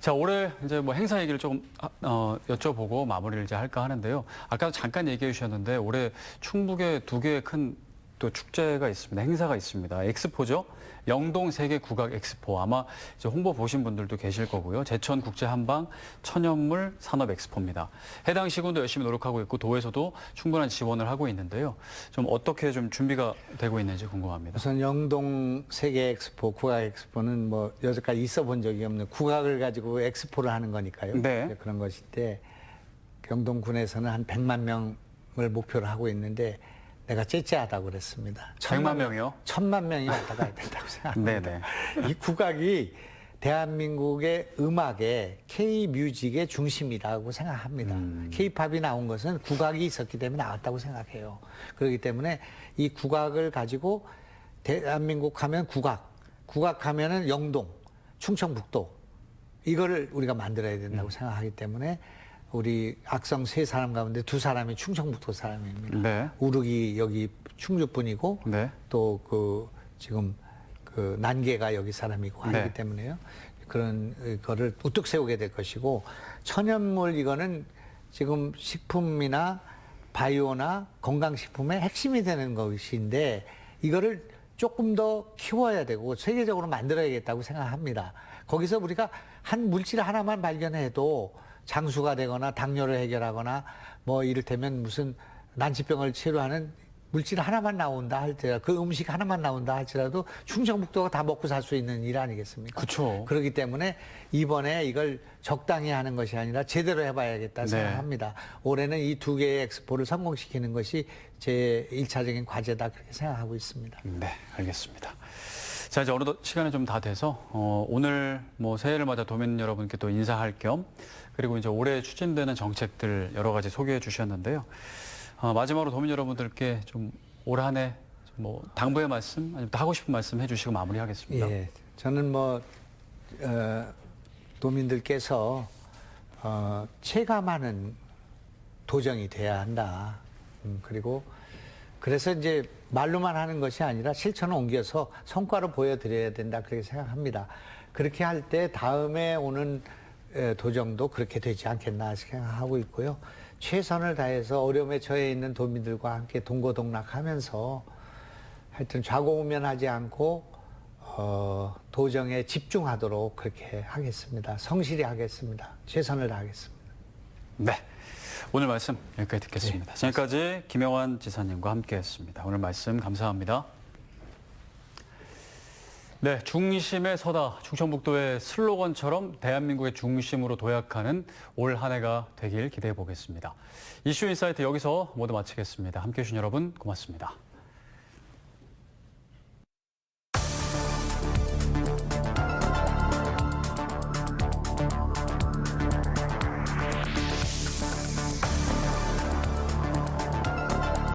[SPEAKER 1] 자, 올해 이제 뭐 행사 얘기를 조금 여쭤보고 마무리를 이제 할까 하는데요. 아까 잠깐 얘기해 주셨는데 올해 충북에 2개의 큰 또 축제가 있습니다. 행사가 있습니다. 엑스포죠. 영동 세계 국악 엑스포. 아마 이제 홍보 보신 분들도 계실 거고요. 제천 국제 한방 천연물 산업 엑스포입니다. 해당 시군도 열심히 노력하고 있고 도에서도 충분한 지원을 하고 있는데요. 좀 어떻게 좀 준비가 되고 있는지 궁금합니다.
[SPEAKER 2] 우선 영동 세계 엑스포, 국악 엑스포는 뭐 여태까지 있어 본 적이 없는 국악을 가지고 엑스포를 하는 거니까요.
[SPEAKER 1] 네.
[SPEAKER 2] 그런 것인데 영동군에서는 한 100만 명을 목표로 하고 있는데 내가 째째하다고 그랬습니다.
[SPEAKER 1] 100만 명이요?
[SPEAKER 2] 1000만 명이 왔다 가야 된다고 생각합니다.
[SPEAKER 1] 네네.
[SPEAKER 2] 이 국악이 대한민국의 음악의 K-뮤직의 중심이라고 생각합니다. K-팝이 나온 것은 국악이 있었기 때문에 나왔다고 생각해요. 그렇기 때문에 이 국악을 가지고 대한민국 하면 국악 하면은 영동, 충청북도 이거를 우리가 만들어야 된다고 생각하기 때문에 우리 악성 3사람 가운데 2사람이 충청북도 사람입니다.
[SPEAKER 1] 네.
[SPEAKER 2] 우르기 여기 충주 분이고
[SPEAKER 1] 네.
[SPEAKER 2] 또 지금 난계가 여기 사람이고 하기
[SPEAKER 1] 네.
[SPEAKER 2] 때문에요. 그런 거를 우뚝 세우게 될 것이고 천연물 이거는 지금 식품이나 바이오나 건강식품의 핵심이 되는 것인데 이거를 조금 더 키워야 되고 세계적으로 만들어야겠다고 생각합니다. 거기서 우리가 한 물질 하나만 발견해도 장수가 되거나 당뇨를 해결하거나 뭐 이를테면 무슨 난치병을 치료하는 물질 하나만 나온다 할지라도 그 음식 하나만 나온다 할지라도 충청북도가 다 먹고 살 수 있는 일 아니겠습니까?
[SPEAKER 1] 그렇죠.
[SPEAKER 2] 그렇기 때문에 이번에 이걸 적당히 하는 것이 아니라 제대로 해봐야겠다
[SPEAKER 1] 네.
[SPEAKER 2] 생각합니다. 올해는 이 2개의 엑스포를 성공시키는 것이 제 1차적인 과제다 그렇게 생각하고 있습니다.
[SPEAKER 1] 네, 알겠습니다. 자, 이제 어느덧 시간이 좀 다 돼서 오늘 뭐 새해를 맞아 도민 여러분께 또 인사할 겸 그리고 이제 올해 추진되는 정책들 여러 가지 소개해 주셨는데요. 마지막으로 도민 여러분들께 좀 올 한 해 뭐 당부의 말씀 아니면 또 하고 싶은 말씀 해주시고 마무리하겠습니다.
[SPEAKER 2] 예, 저는 뭐 도민들께서 체감하는 도정이 돼야 한다. 그리고 그래서 이제 말로만 하는 것이 아니라 실천을 옮겨서 성과로 보여드려야 된다 그렇게 생각합니다. 그렇게 할 때 다음에 오는 도정도 그렇게 되지 않겠나 생각하고 있고요. 최선을 다해서 어려움에 처해 있는 도민들과 함께 동고동락하면서 하여튼 좌고우면하지 않고 도정에 집중하도록 그렇게 하겠습니다. 성실히 하겠습니다. 최선을 다하겠습니다.
[SPEAKER 1] 네. 오늘 말씀 여기까지 듣겠습니다.
[SPEAKER 2] 네,
[SPEAKER 1] 지금까지 김영환 지사님과 함께했습니다. 오늘 말씀 감사합니다. 네, 중심에 서다. 충청북도의 슬로건처럼 대한민국의 중심으로 도약하는 올 한 해가 되길 기대해 보겠습니다. 이슈 인사이트 여기서 모두 마치겠습니다. 함께해 주신 여러분 고맙습니다.